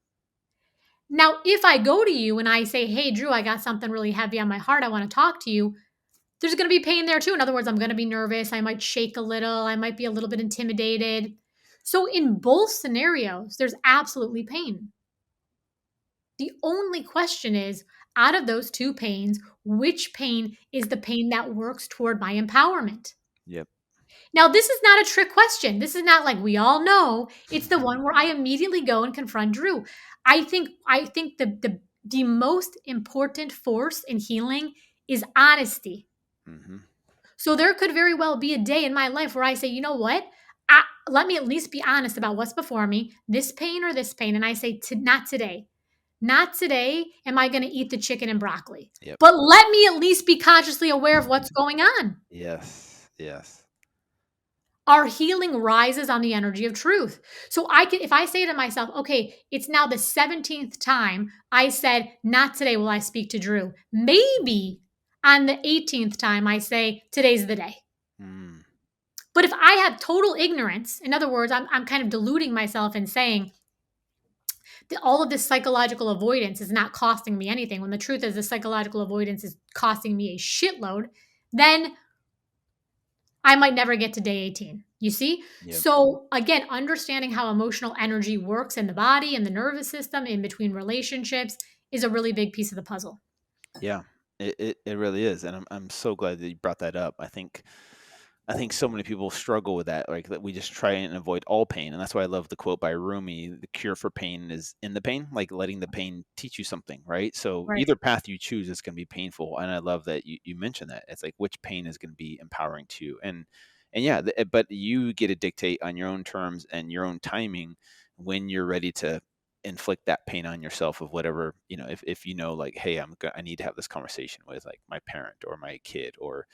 Now, if I go to you and I say, "Hey, Drew, I got something really heavy on my heart. I want to talk to you," there's going to be pain there too. In other words, I'm going to be nervous. I might shake a little. I might be a little bit intimidated. So, in both scenarios, there's absolutely pain. The only question is, out of those two pains, which pain is the pain that works toward my empowerment? Yep. Now, this is not a trick question. This is not like we all know. It's the one where I immediately go and confront Drew. I think the most important force in healing is honesty. Hmm. So there could very well be a day in my life where I say, you know what? Let me at least be honest about what's before me, this pain or this pain. And I say, not today. Not today am I going to eat the chicken and broccoli. Yep. But let me at least be consciously aware of what's going on. Yes. Yes. Our healing rises on the energy of truth. So I can, if I say to myself, okay, it's now the 17th time I said, not today will I speak to Drew. Maybe on the 18th time I say, today's the day. Mm. But if I have total ignorance, in other words, I'm kind of deluding myself and saying that all of this psychological avoidance is not costing me anything, when the truth is the psychological avoidance is costing me a shitload, then I might never get to day 18. You see? Yep. So, again, understanding how emotional energy works in the body and the nervous system in between relationships is a really big piece of the puzzle. Yeah. It really is, and I'm so glad that you brought that up. I think so many people struggle with that, like that we just try and avoid all pain. And that's why I love the quote by Rumi, the cure for pain is in the pain, like letting the pain teach you something, right? So Right. either path you choose is going to be painful. And I love that you mentioned that. It's like which pain is going to be empowering to you. And yeah, but you get to dictate on your own terms and your own timing when you're ready to inflict that pain on yourself of whatever, if you know, like, hey, I need to have this conversation with like my parent or my kid, or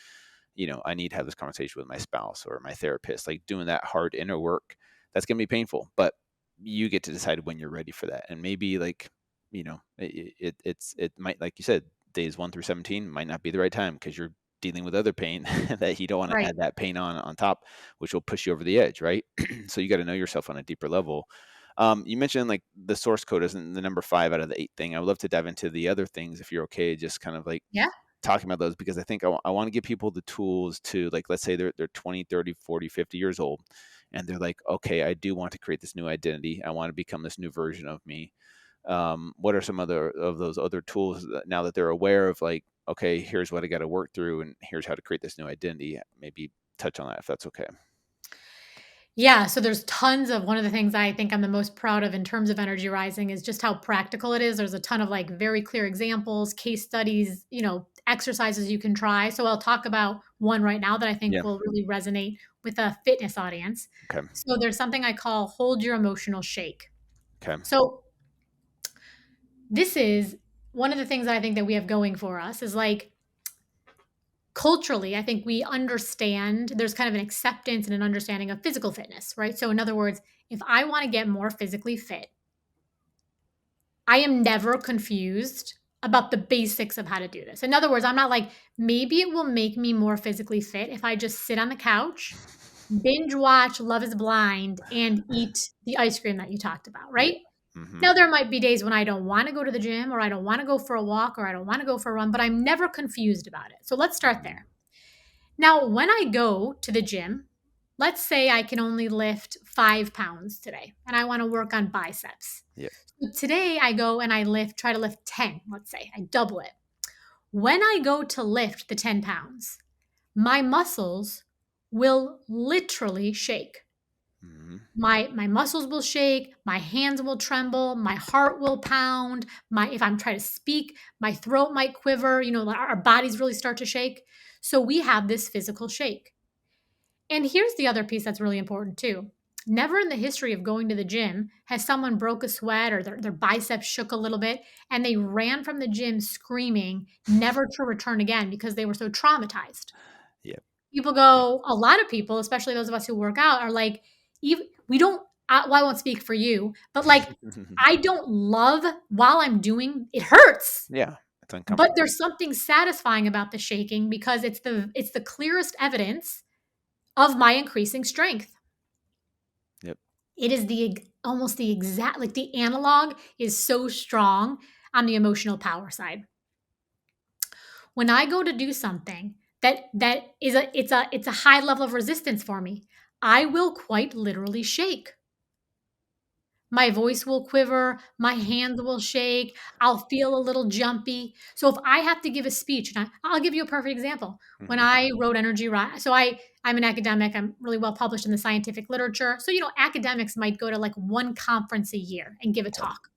I need to have this conversation with my spouse or my therapist, like doing that hard inner work. That's going to be painful, but you get to decide when you're ready for that. And maybe like, it might, like you said, days 1 through 17 might not be the right time because you're dealing with other pain that you don't want to Right. add that pain on top, which will push you over the edge. Right. So you got to know yourself on a deeper level. You mentioned like the source code isn't the number 5 out of the 8 thing. I would love to dive into the other things if you're okay, just kind of like Yeah. talking about those, because I think I want to give people the tools to, like, let's say they're 20, 30, 40, 50 years old and they're like, okay, I do want to create this new identity. I want to become this new version of me. What are some other of those other tools that, now that they're aware of, like, okay, here's what I got to work through and here's how to create this new identity? Maybe touch on that if that's okay. Yeah, so there's tons of, one of the things I think I'm the most proud of in terms of energy rising is just how practical it is. There's a ton of like very clear examples, case studies, exercises you can try. So I'll talk about one right now that I think Yeah. will really resonate with a fitness audience. Okay. So there's something I call hold your emotional shake. Okay. So this is one of the things that I think that we have going for us is like culturally, I think we understand there's kind of an acceptance and an understanding of physical fitness, right? So, in other words, if I want to get more physically fit, I am never confused about the basics of how to do this. In other words, I'm not like, maybe it will make me more physically fit if I just sit on the couch, binge watch Love is Blind, and eat the ice cream that you talked about, Yeah. right? Mm-hmm. Now, there might be days when I don't want to go to the gym or I don't want to go for a walk or I don't want to go for a run, but I'm never confused about it. So, let's start Mm-hmm. there. Now, when I go to the gym, let's say I can only lift 5 pounds today and I want to work on biceps. Yeah. So today I go and try to lift 10, let's say, I double it. When I go to lift the 10 pounds, my muscles will literally shake. Mm-hmm. My muscles will shake, my hands will tremble, my heart will pound, if I'm trying to speak, my throat might quiver, our bodies really start to shake. So we have this physical shake. And here's the other piece that's really important too. Never in the history of going to the gym has someone broke a sweat or their biceps shook a little bit and they ran from the gym screaming, never to return again because they were so traumatized. Yeah. People Yeah. go, a lot of people, especially those of us who work out, are like, even we don't, well, I won't speak for you, but like, I don't love while I'm doing it hurts. Yeah. It's But uncomfortable. there's something satisfying about the shaking because it's the clearest evidence of my increasing strength. Yep. It is almost the exact, like the analog is so strong on the emotional power side. When I go to do something that is it's a high level of resistance for me, I will quite literally shake. My voice will quiver, my hands will shake, I'll feel a little jumpy. So if I have to give a speech, and I'll give you a perfect example. When Mhm. I wrote Energy Rise, so I'm an academic, I'm really well published in the scientific literature. So, academics might go to like one conference a year and give a Okay. talk.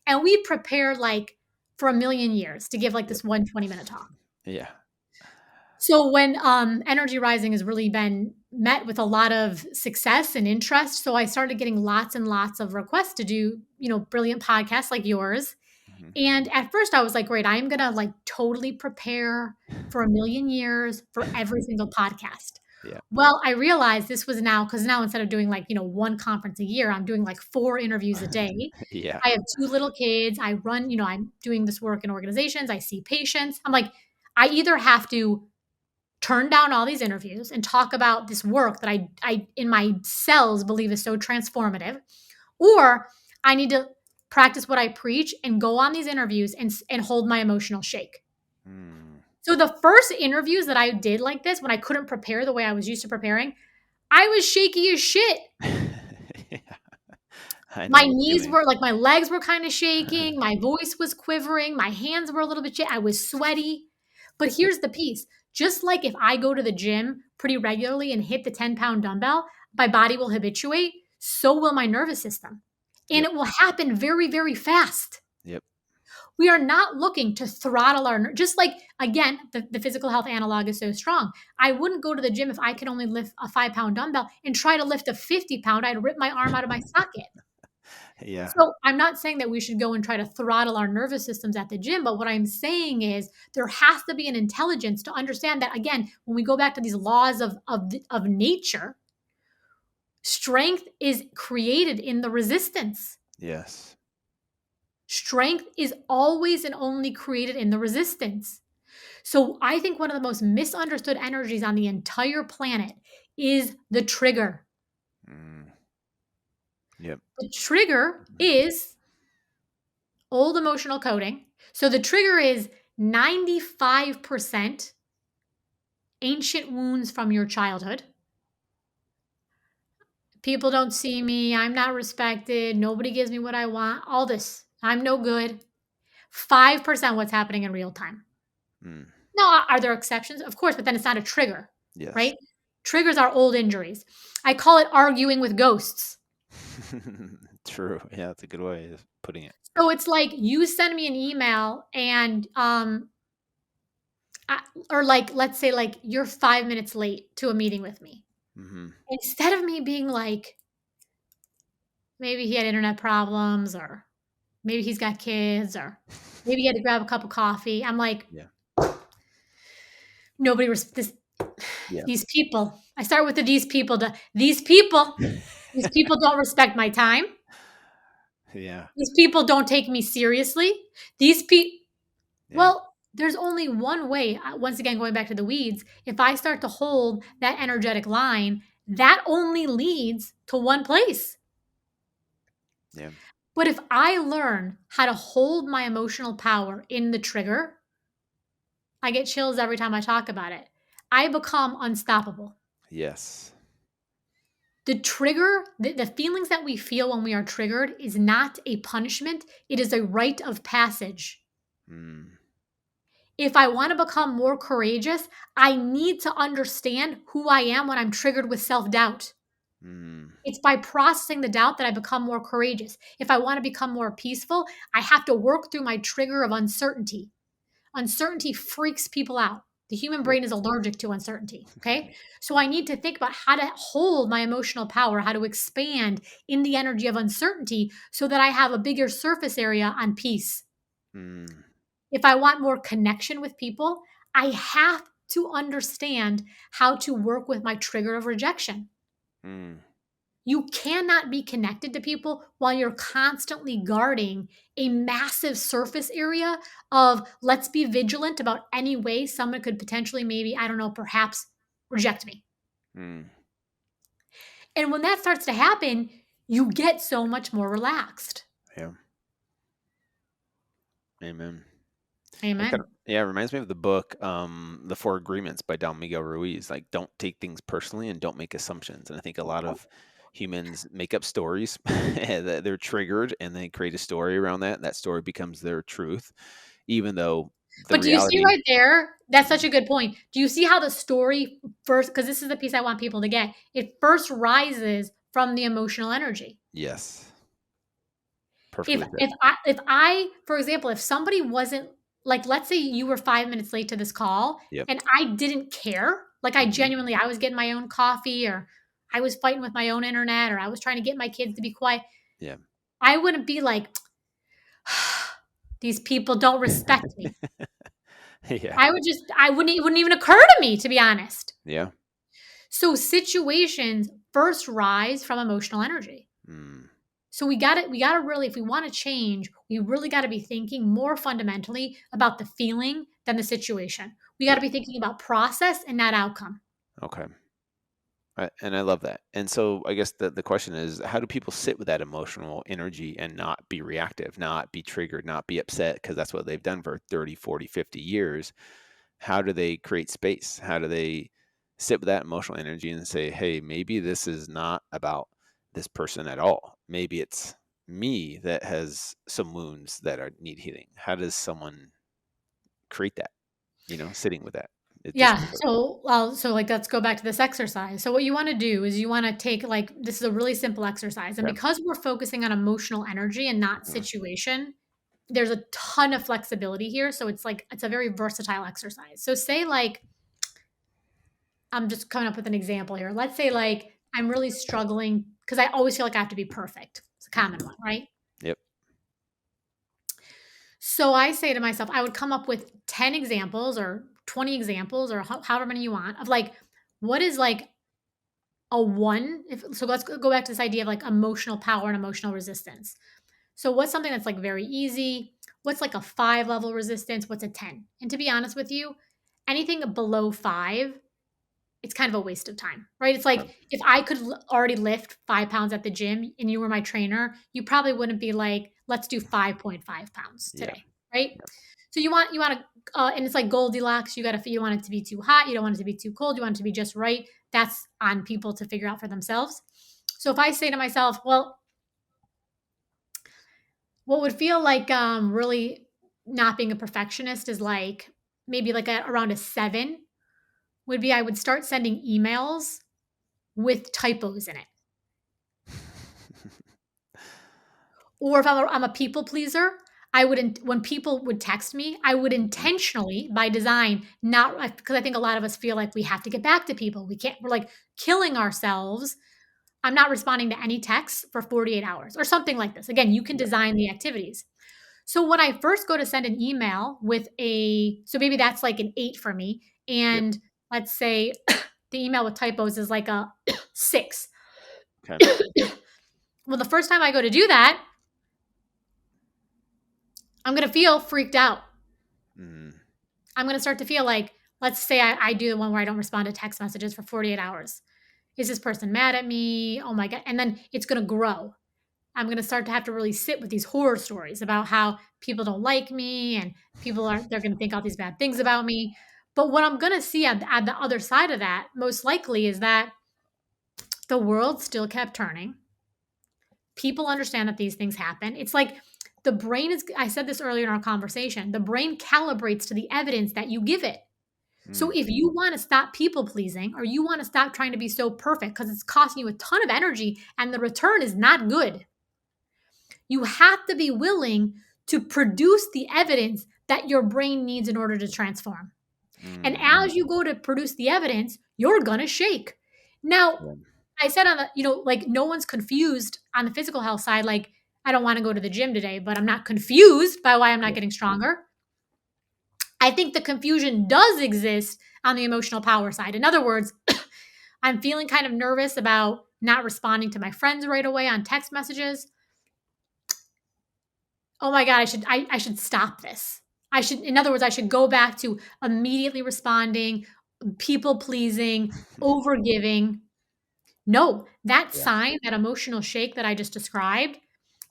And we prepare like for a million years to give like Yep. this one 20-minute talk. Yeah. So when Energy Rising has really been met with a lot of success and interest, so I started getting lots and lots of requests to do, brilliant podcasts like yours. Mhm. And at first I was like, great, I'm gonna like totally prepare for a million years for every single podcast. Yeah. Well, I realized this was now because now instead of doing like, one conference a year, I'm doing like 4 interviews a day. Yeah. I have 2 little kids. I run, I'm doing this work in organizations. I see patients. I'm like, I either have to turn down all these interviews and talk about this work that I in my cells believe is so transformative, or I need to practice what I preach and go on these interviews and hold my emotional shake. Mm. So the first interviews that I did like this, when I couldn't prepare the way I was used to preparing, I was shaky as shit. Yeah. I know My the knees feeling. were like my legs were kind of shaking, my voice was quivering, my hands were a little bit I was sweaty. But Yep. here's the piece. Just like if I go to the gym pretty regularly and hit the 10-pound dumbbell, my body will habituate, so will my nervous system. And Yep. it will happen very, very fast. Yep. We are not looking to throttle just like, again, the physical health analog is so strong. I wouldn't go to the gym if I could only lift a 5-pound dumbbell and try to lift a 50-pound. I'd rip my arm out of my socket. Yeah. So I'm not saying that we should go and try to throttle our nervous systems at the gym, but what I'm saying is there has to be an intelligence to understand that, again, when we go back to these laws of nature, strength is created in the resistance. Yes. Strength is always and only created in the resistance. So I think one of the most misunderstood energies on the entire planet is the trigger. Mm. Yep. The trigger is old emotional coding. So the trigger is 95% ancient wounds from your childhood. People don't see me. I'm not respected. Nobody gives me what I want. All this. I'm no good. 5% what's happening in real time. Mm. Now, are there exceptions? Of course, but then it's not a trigger, Yes. right? Triggers are old injuries. I call it arguing with ghosts. True. Yeah, that's a good way of putting it. So it's like you send me an email and or like let's say like you're 5 minutes late to a meeting with me. Mhm. Instead of me being like maybe he had internet problems or maybe he's got kids or maybe he had to grab a cup of coffee. I'm like Yeah. nobody this Yeah. these people. I start with these people don't respect my time. Yeah. These people don't take me seriously. These people Yeah. Well, there's only one way, once again, going back to the weeds, if I start to hold that energetic line, that only leads to one place. Yeah. But if I learn how to hold my emotional power in the trigger, I get chills every time I talk about it. I become unstoppable. Yes. The trigger, the feelings that we feel when we are triggered is not a punishment, it is a rite of passage. Mm. If I want to become more courageous, I need to understand who I am when I'm triggered with self doubt. Mm. It's by processing the doubt that I become more courageous. If I want to become more peaceful, I have to work through my trigger of uncertainty. Uncertainty freaks people out. The human Yep. brain is allergic to uncertainty. Okay. So I need to think about how to hold my emotional power, how to expand in the energy of uncertainty so that I have a bigger surface area on peace. Mm. If I want more connection with people, I have to understand how to work with my trigger of rejection. Mm. You cannot be connected to people while you're constantly guarding a massive surface area of let's be vigilant about any way someone could potentially, maybe, I don't know, perhaps reject me. Mm. And when that starts to happen, you get so much more relaxed. Yeah. Amen. It kind Amen. of, yeah, it reminds me of the book, The Four Agreements by Don Miguel Ruiz. Like, don't take things personally and don't make assumptions. And I think a lot of humans make up stories that they're triggered, and they create a story around that. And that story becomes their truth, even though the But do you see reality. right there? That's such Mhm. a good point. Do you see how the story first, because this is the piece I want people to get, it first rises from the emotional energy. Yes, If perfectly said. if I, for example, if somebody wasn't like, let's say you were 5 minutes late to this call Yep. and I didn't care, like I Hmm. genuinely, I was getting my own coffee, or I was fighting with my own internet, or I was trying to get my kids to be quiet, Yeah. I wouldn't be like, these people don't respect me. Yeah. I wouldn't, it wouldn't even occur to me, to be honest. Yeah. So situations first rise from emotional energy. Mm. So we got to really, if we want to change, we really got to be thinking more fundamentally about the feeling than the situation. We got Yep. to be thinking about process and not outcome. Okay. And I love that. And so I guess the question is, how do people sit with that emotional energy and not be reactive, not be triggered, not be upset? Because that's what they've done for 30, 40, 50 years. How do they create space? How do they sit with that emotional energy and say, hey, maybe this is not about this person at all. Maybe it's me that has some wounds that need healing. How does someone create that, sitting with that? It just Yeah. feels like, So like, let's go back to this exercise. So what you want to do is you want to take, like, this is a really simple exercise. And okay. because we're focusing on emotional energy and not Mhm. situation, there's a ton of flexibility here. So it's like, it's a very versatile exercise. So say like, I'm just coming up with an example here. Let's say like I'm really struggling because I always feel like I have to be perfect. It's a common Mhm. one, right? Yep. So I say to myself, I would come up with 10 examples or 20 examples or however many you want of like, what is like a one? So let's go back to this idea of like emotional power and emotional resistance. So what's something that's like very easy? What's like a 5 level resistance? What's a 10? And to be honest with you, anything below 5, it's kind of a waste of time, right? It's Okay. like if I could already lift 5 pounds at the gym and you were my trainer, you probably wouldn't be like, let's do 5.5 pounds Yeah. today, right? Yep. So you want to, and it's like Goldilocks. You want it to be too hot. You don't want it to be too cold. You want it to be just right. That's on people to figure out for themselves. So if I say to myself, well, what would feel like really not being a perfectionist is like maybe like around a 7 would be, I would start sending emails with typos in it. Or if I'm a people pleaser, I would when people would text me, I would Mhm. intentionally, by design, not, because I think a lot of us feel like we have to get back to people. We can't. We're like killing ourselves. I'm not responding to any texts for 48 hours or something like this. Again, you can Yep. design the activities. So when I first go to send an email with so maybe that's like an 8 for me, Yep. and let's say the email with typos is like a 6. Okay. Well, the first time I go to do that, I'm gonna feel freaked out. Mm. I'm going to start to feel like, let's say I do the one where I don't respond to text messages for 48 hours. Is this person mad at me? Oh my God. And then it's going to grow. I'm going to start to have to really sit with these horror stories about how people don't like me and they're going to think all these bad things about me. But what I'm going to see at the other side of that, most likely, is that the world still kept turning. People understand that these things happen. It's like the brain is, I said this earlier in our conversation, the brain calibrates to the evidence that you give it. So Mm. if you want to stop people pleasing, or you want to stop trying to be so perfect because it's costing you a ton of energy and the return is not good, you have to be willing to produce the evidence that your brain needs in order to transform. And Mm. as you go to produce the evidence, you're going to shake. Now, Yeah. I said on the, like, no one's confused on the physical health side. Like, I don't want to go to the gym today, but I'm not confused by why I'm not Yep. getting stronger. I think the confusion does exist on the emotional power side. In other words, I'm feeling kind of nervous about not responding to my friends right away on text messages. Oh my God, I should stop this. In other words, I should go back to immediately responding, people pleasing, over giving. No, that Yeah. sign, that emotional shake that I just described,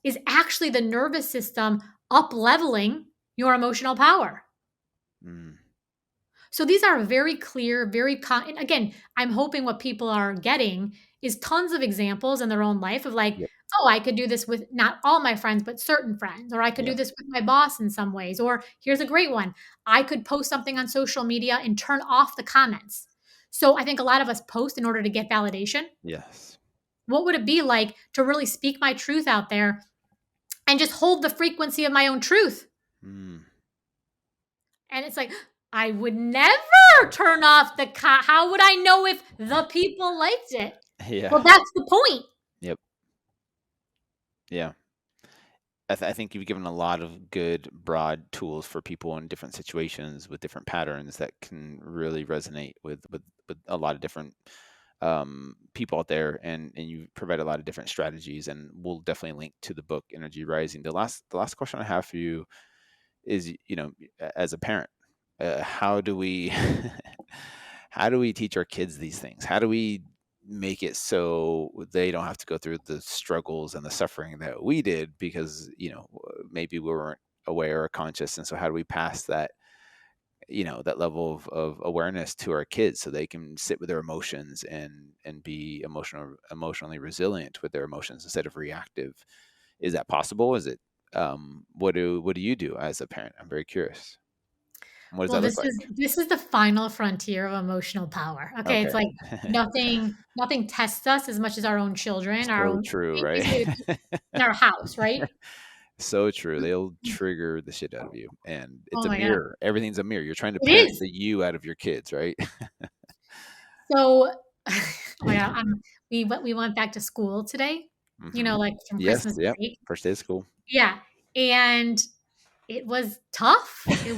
is actually the nervous system up leveling your emotional power. Mm. So these are very clear, and again, I'm hoping what people are getting is tons of examples in their own life of like, Yep. oh, I could do this with not all my friends, but certain friends, or I could do Yep. this with my boss in some ways. Or here's a great one, I could post something on social media and turn off the comments. So I think a lot of us post in order to get validation. Yes. What would it be like to really speak my truth out there and just hold the frequency of my own truth? Mm. And it's like, I would never turn off the how would I know if the people liked it? Well, Yeah. that's the point. Yep. Yeah. I think you've given a lot of good broad tools for people in different situations with different patterns that can really resonate with a lot of different people out there, and you provide a lot of different strategies, and we'll definitely link to the book Energy Rising. The last question I have for you is, as a parent, how do we how do we teach our kids these things? How do we make it so they don't have to go through the struggles and the suffering that we did because, maybe we weren't aware or conscious? And so how do we pass that level of awareness to our kids so they can sit with their emotions and be emotionally resilient with their emotions instead of reactive? Is that possible? Is it what do you do as a parent? I'm very curious. What does Well, that look this like? is this is the final frontier of emotional power. Okay, it's Okay. like nothing tests us as much as our own children, our So own true, right? basically in our house, right? So true. They'll trigger the shit out of you, and it's Oh a my god, mirror. Everything's a mirror. You're trying to it parent is. the you out of your kids, right? So, oh my god, we went back to school today, Hmm. like from Yes. Christmas Yep. break. First day of school. Yeah, and it was tough. There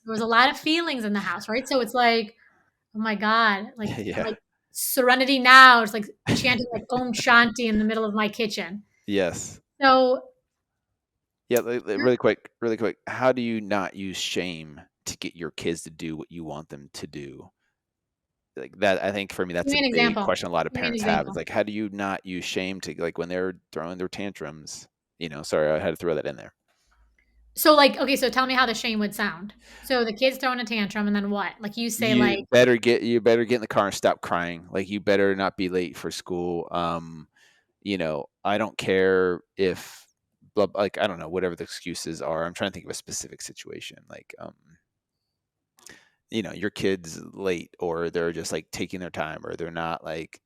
was a lot of feelings in the house, right? So it's like, oh my god, I'm Yeah. like, "Serenity now." It's like chanting like Om Shanti in the middle of my kitchen. Yes. So Yeah. you're Really quick. Really quick. How do you not use shame to get your kids to do what you want them to do? Like that, I think for me, give that's me a an big example. question a lot of Give me an parents have. It's example. like, how do you not use shame to, like, when they're throwing their tantrums? Sorry, I had to throw that in there. So, like, okay, so tell me how the shame would sound. So the kid's throwing a tantrum, and then what? Like, you say, like, You better get in the car and stop crying. Like, you better not be late for school. I don't care if like, I don't know, whatever the excuses are. I'm trying to think of a specific situation. Like, your kid's late, or they're just like taking their time, or they're not like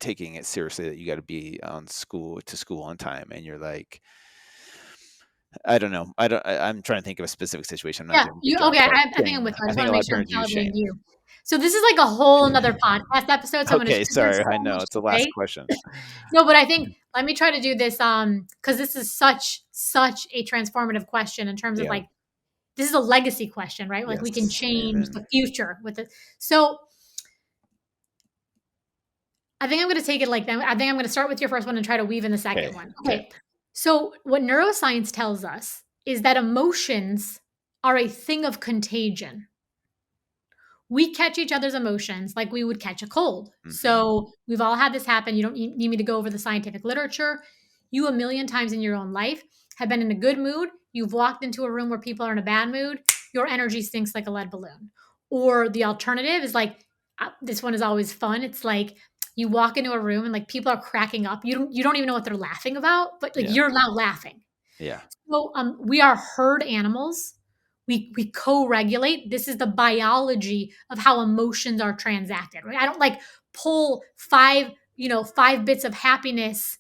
taking it seriously that you got to be on school on time, and you're like, I don't know. I'm trying to think of a specific situation. I'm not yeah, doing a good you job, okay, but I think I'm with you. I I just think wanna a lot make of sure I'm parents use calibrating shame. you. So this is like a whole 'nother podcast episode, so I'm gonna Okay, there's sorry. so I know much it's to the last say. question. No, but I think let me try to do this, because this is such a transformative question in terms of, Yeah. like, this is a legacy question, right? Like, we can Yes. change Amen. the future with it. So I think I'm gonna take it like that. I think I'm gonna start with your first one and try to weave in the second Okay. one. Okay. Okay. So what neuroscience tells us is that emotions are a thing of contagion. We catch each other's emotions like we would catch a cold. Hmm. So we've all had this happen. You don't need me to go over the scientific literature. You a million times in your own life have been in a good mood. You've walked into a room where people are in a bad mood. Your energy stinks like a lead balloon. Or the alternative is like, this one is always fun. It's like you walk into a room and like people are cracking up. You don't even know what they're laughing about, but like Yeah. you're not laughing. Yeah. So we are herd animals. We co-regulate. This is the biology of how emotions are transacted. Right? I don't like pull five bits of happiness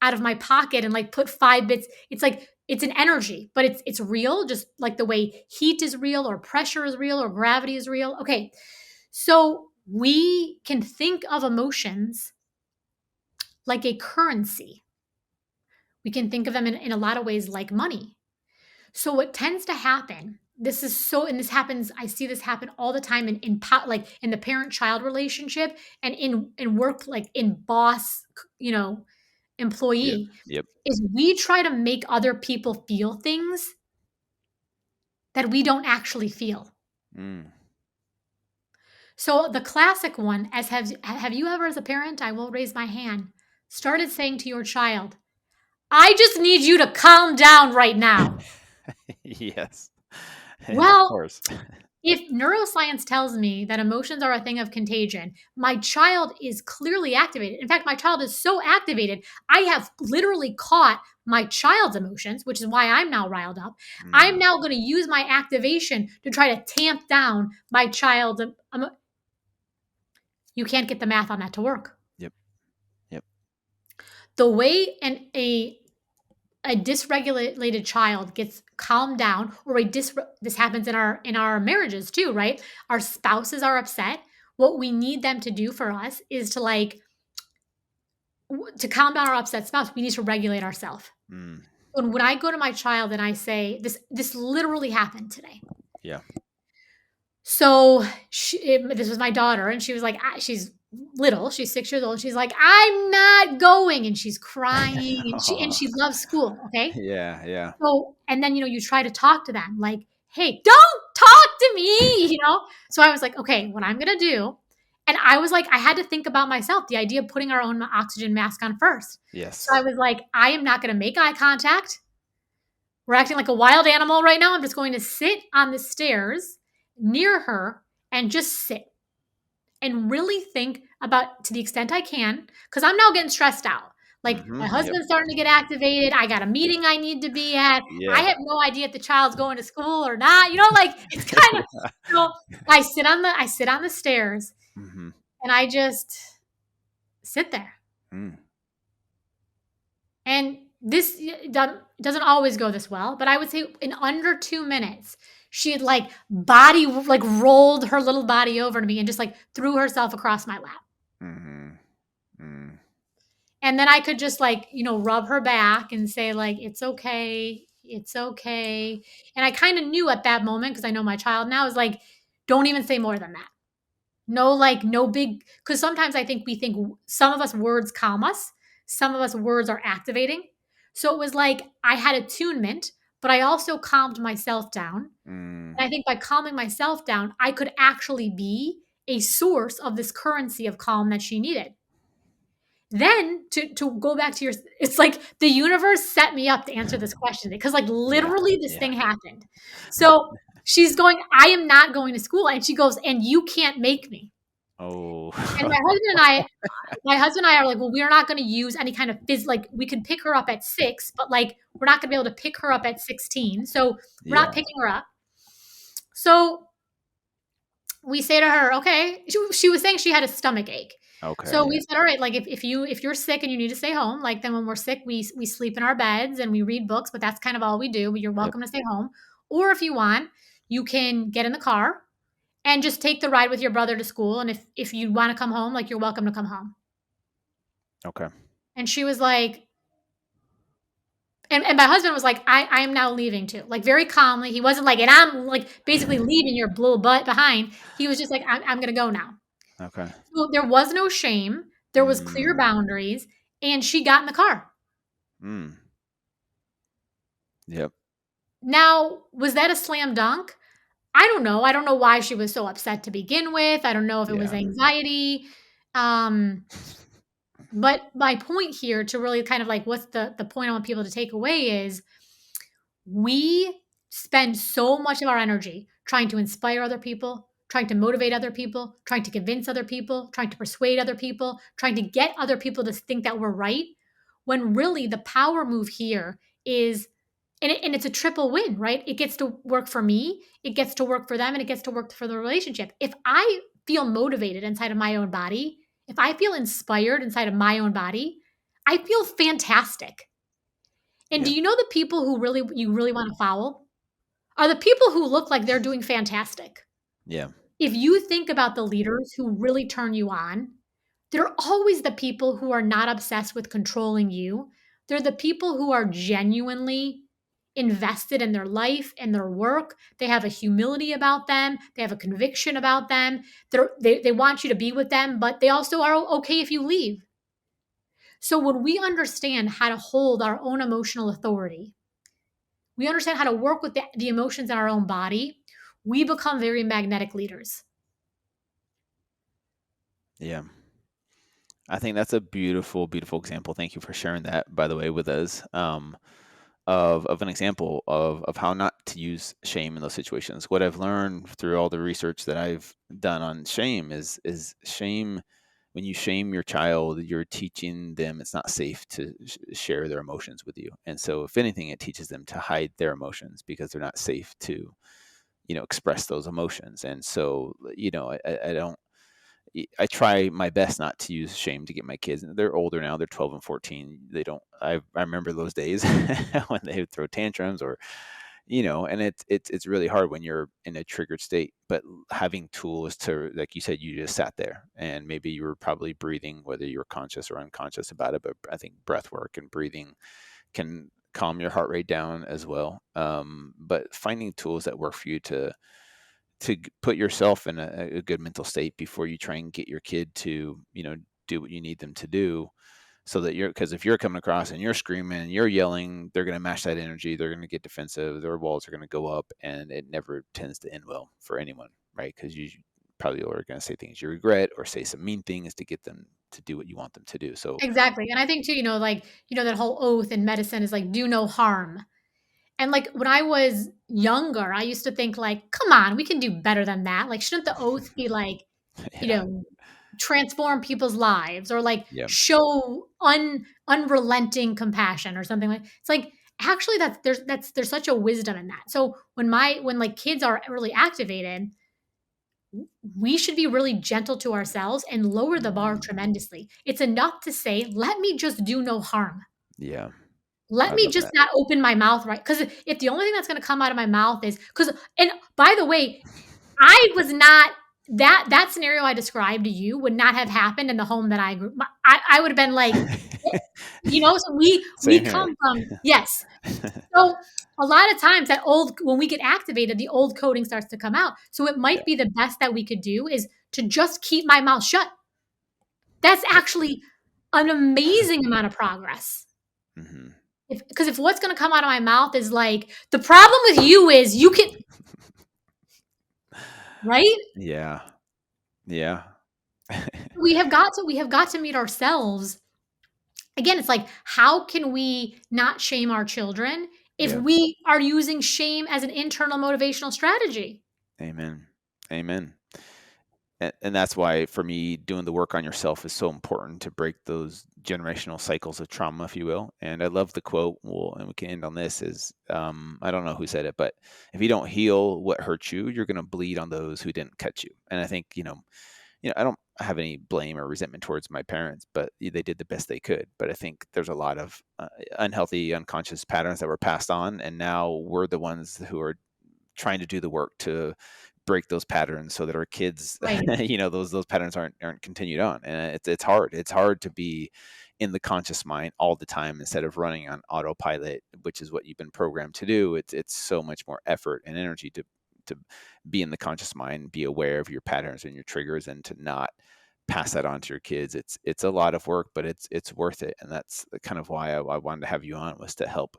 out of my pocket and like put 5 bits. It's like it's an energy, but it's real, just like the way heat is real or pressure is real or gravity is real. Okay. So we can think of emotions like a currency. We can think of them in a lot of ways like money. So what tends to happen, and this happens, I see this happen all the time like in the parent-child relationship and in work, like in boss, you know, Yep. employee, Yep. is we try to make other people feel things that we don't actually feel. Mm. So the classic one, as have you ever as a parent, I will raise my hand, started saying to your child, "I just need you to calm down right now." Yes. Yeah, of Well, course. If neuroscience tells me that emotions are a thing of contagion, my child is clearly activated. In fact, my child is so activated, I have literally caught my child's emotions, which is why I'm now riled up. I'm Mm. now going to use my activation to try to tamp down my child's. You can't get the math on that to work. Yep. Yep. The way a dysregulated child gets calmed down, or this happens in our marriages too, right? Our spouses are upset. What we need them to do for us is to to calm down our upset spouse, we need to regulate ourselves. Mm. When I go to my child and I say, this literally happened today. Yeah. So this was my daughter, and she was like, she's little, she's 6 years old. She's like, I'm not going, and she's crying, and Aw. she loves school. Okay. Yeah. Yeah. So, and then, you try to talk to them like, hey, don't talk to me. So I was like, okay, what I'm going to do. And I was like, I had to think about myself, the idea of putting our own oxygen mask on first. So I Yes. was like, I am not going to make eye contact. We're acting like a wild animal right now. I'm just going to sit on the stairs near her and just sit and really think about, to the extent I can, because I'm now getting stressed out. Like, my Yep. husband's starting to get activated. I got a meeting I need to be at. I Yeah. have no idea if the child's going to school or not. Like, it's kind of, so I sit on the stairs Mm-hmm. and I just sit there. Mm. And this doesn't always go this well, but I would say in under 2 minutes, she had rolled her little body over to me and just threw herself across my lap. Mm-hmm. Mm. And then I could just rub her back and say it's okay. It's okay. And I kind of knew at that moment, because I know my child now, is like, don't even say more than that. No, no big, because sometimes I think we think some of us words calm us. Some of us words are activating. So it was like I had attunement, but I also calmed myself down. Mm. And I think by calming myself down, I could actually be a source of this currency of calm that she needed. Then to go back to it's like the universe set me up to answer this question, because Yeah. literally this Yeah. thing happened. So she's going, I am not going to school. And she goes, and you can't make me. Oh. And my husband and I are like, well, we are not going to use any kind of we could pick her up at 6, but we're not going to be able to pick her up at 16. So we're not Yeah. picking her up. So we say to her, okay, she was saying she had a stomach ache. Okay. So we Yeah. said, all right, if you're sick and you need to stay home, then when we're sick, we sleep in our beds and we read books, but that's kind of all we do. But you're Yep. welcome to stay home. Or if you want, you can get in the car and just take the ride with your brother to school. And if you want to come home, you're welcome to come home. Okay. And she was like, and my husband was like, I am now leaving too. Very calmly. He wasn't like, and I'm basically leaving your little butt behind. He was just like, I'm gonna go now. Okay. So there was no shame. There was clear Mm. boundaries, and she got in the car. Mm. Yep. Now, was that a slam dunk? I don't know. I don't know why she was so upset to begin with. I don't know if it was Yeah. anxiety. Um, but my point here, to really kind of what's the point I want people to take away, is we spend so much of our energy trying to inspire other people, trying to motivate other people, trying to convince other people, trying to persuade other people, trying to get other people to think that we're right, when really the power move here is, and it's a triple win, right? It gets to work for me, it gets to work for them, and it gets to work for the relationship. If I feel motivated inside of my own body, if I feel inspired inside of my own body, I feel fantastic. And do Yeah. you know the people who you really want to follow are the people who look like they're doing fantastic. Yeah. If you think about the leaders who really turn you on, they're always the people who are not obsessed with controlling you. They're the people who are genuinely invested in their life and their work. They have a humility about them. They have a conviction about them. They want you to be with them, but they also are okay if you leave. So when we understand how to hold our own emotional authority, we understand how to work with the emotions in our own body, we become very magnetic leaders. Yeah. I think that's a beautiful, beautiful example. Thank you for sharing that, by the way, with us. of an example of how not to use shame in those situations. What I've learned through all the research that I've done on shame is shame. When you shame your child, you're teaching them it's not safe to share their emotions with you. And so, if anything, it teaches them to hide their emotions because they're not safe to, express those emotions. And so, I don't. I try my best not to use shame to get my kids. They're older now; they're 12 and 14. They don't. I remember those days when they would throw tantrums, or and it's really hard when you're in a triggered state. But having tools to, like you said, you just sat there and maybe you were probably breathing, whether you were conscious or unconscious about it. But I think breath work and breathing can calm your heart rate down as well. But finding tools that work for you to put yourself in a good mental state before you try and get your kid to do what you need them to do, so that because if you're coming across and you're screaming and you're yelling, they're going to match that energy, they're going to get defensive, their walls are going to go up, and it never tends to end well for anyone, right? Because you probably are going to say things you regret or say some mean things to get them to do what you want them to do. So Exactly, and I think too, that whole oath in medicine is like, "Do no harm." And, like, when I was younger, I used to think, like, "Come on, we can do better than that." Like, shouldn't the oath be, like, you yeah, know, transform people's lives or, like, yeah, show unrelenting compassion or something like it's like, actually, there's such a wisdom in that. So, when kids are really activated, we should be really gentle to ourselves and lower the bar mhm, tremendously. It's enough to say, "Let me just do no harm. yeah, Let I me love just that. not open my mouth," right? Because if the only thing that's gonna come out of my mouth is because, and by the way, I was not that scenario I described to you would not have happened in the home that I grew I would have been like, "Eh," so we Same here. come from yes. So, a lot of times that old when we get activated, the old coding starts to come out. So, it Yeah, might be the best that we could do is to just keep my mouth shut. That's yeah. actually an amazing amount of progress. hmm If what's gonna come out of my mouth is like, "The problem with you is you can" right? yeah, yeah, We have got to meet ourselves. Again, it's like, how can we not shame our children if yeah. we are using shame as an internal motivational strategy? Amen. Amen. And that's why for me doing the work on yourself is so important, to break those generational cycles of trauma, if you will. And I love the quote, well, and we can end on this, is I don't know who said it, but if you don't heal what hurt you, you're going to bleed on those who didn't cut you. And I think I don't have any blame or resentment towards my parents, but they did the best they could. But I think there's a lot of unhealthy unconscious patterns that were passed on, and now we're the ones who are trying to do the work to break those patterns so that our kids, Right. those patterns aren't continued on. And it's hard. It's hard to be in the conscious mind all the time instead of running on autopilot, which is what you've been programmed to do. It's so much more effort and energy to be in the conscious mind, be aware of your patterns and your triggers, and to not pass that on to your kids. It's a lot of work, but it's worth it. And that's kind of why I wanted to have you on, was to help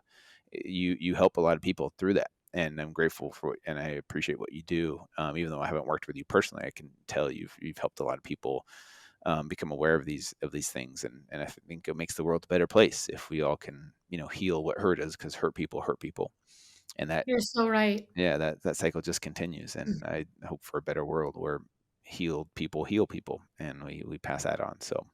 you help a lot of people through that. And I'm grateful for and I appreciate what you do. Even though I haven't worked with you personally, I can tell you've helped a lot of people become aware of these things, and I think it makes the world a better place if we all can heal what hurt us, because hurt people, and that You're so right. yeah, that cycle just continues. And I hope for a better world where healed people heal people, and we pass that on. So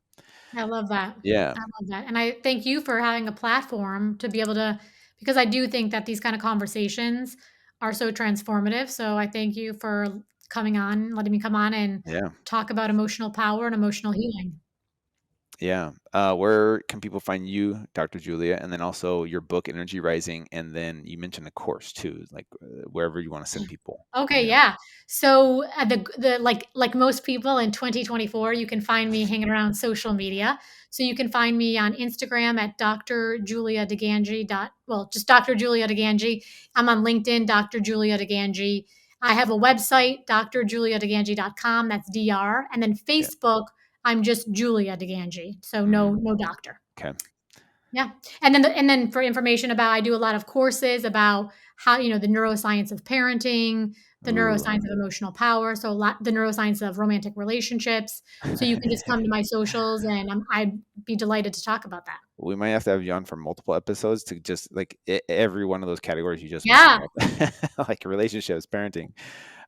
I love that. yeah, I love that, and I thank you for having a platform to be able to because I do think that these kind of conversations are so transformative, so I thank you for coming on, letting me come on and yeah. talk about emotional power and emotional healing. Yeah. Where can people find you, Dr. Julia, and then also your book, Energy Rising, and then you mentioned a course too, like wherever you want to send people. Okay, Yeah. yeah. So, the like most people in 2024, you can find me hanging around social media. So you can find me on Instagram at Dr. Julia DeGangi just Dr. Julia DeGangi. I'm on LinkedIn, Dr. Julia DeGangi. I have a website, drjuliadegangi.com. That's DR. And then Yeah. Facebook, I'm just Julia DeGangi. So Mm, no doctor. okay. Yeah. And then for information about I do a lot of courses about how, the neuroscience of parenting, the Ooh. neuroscience of emotional power, so a lot the neuroscience of romantic relationships. So you can just come to my socials, and I'd be delighted to talk about that. We might have to have you on for multiple episodes to just like every one of those categories you just mentioned, Yeah, like relationships, parenting.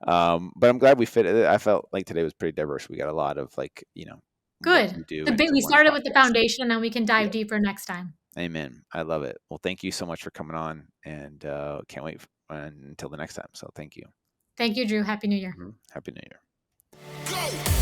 But I'm glad we fit it. I felt like today was pretty diverse. We got a lot of like, what good. you do The into big we one started with the podcast. foundation, and we can Yeah. dive deeper next time. Amen. I love it. Well, thank you so much for coming on, and can't wait until the next time. So thank you. Thank you, Drew. Happy New Year. Happy New Year. Go!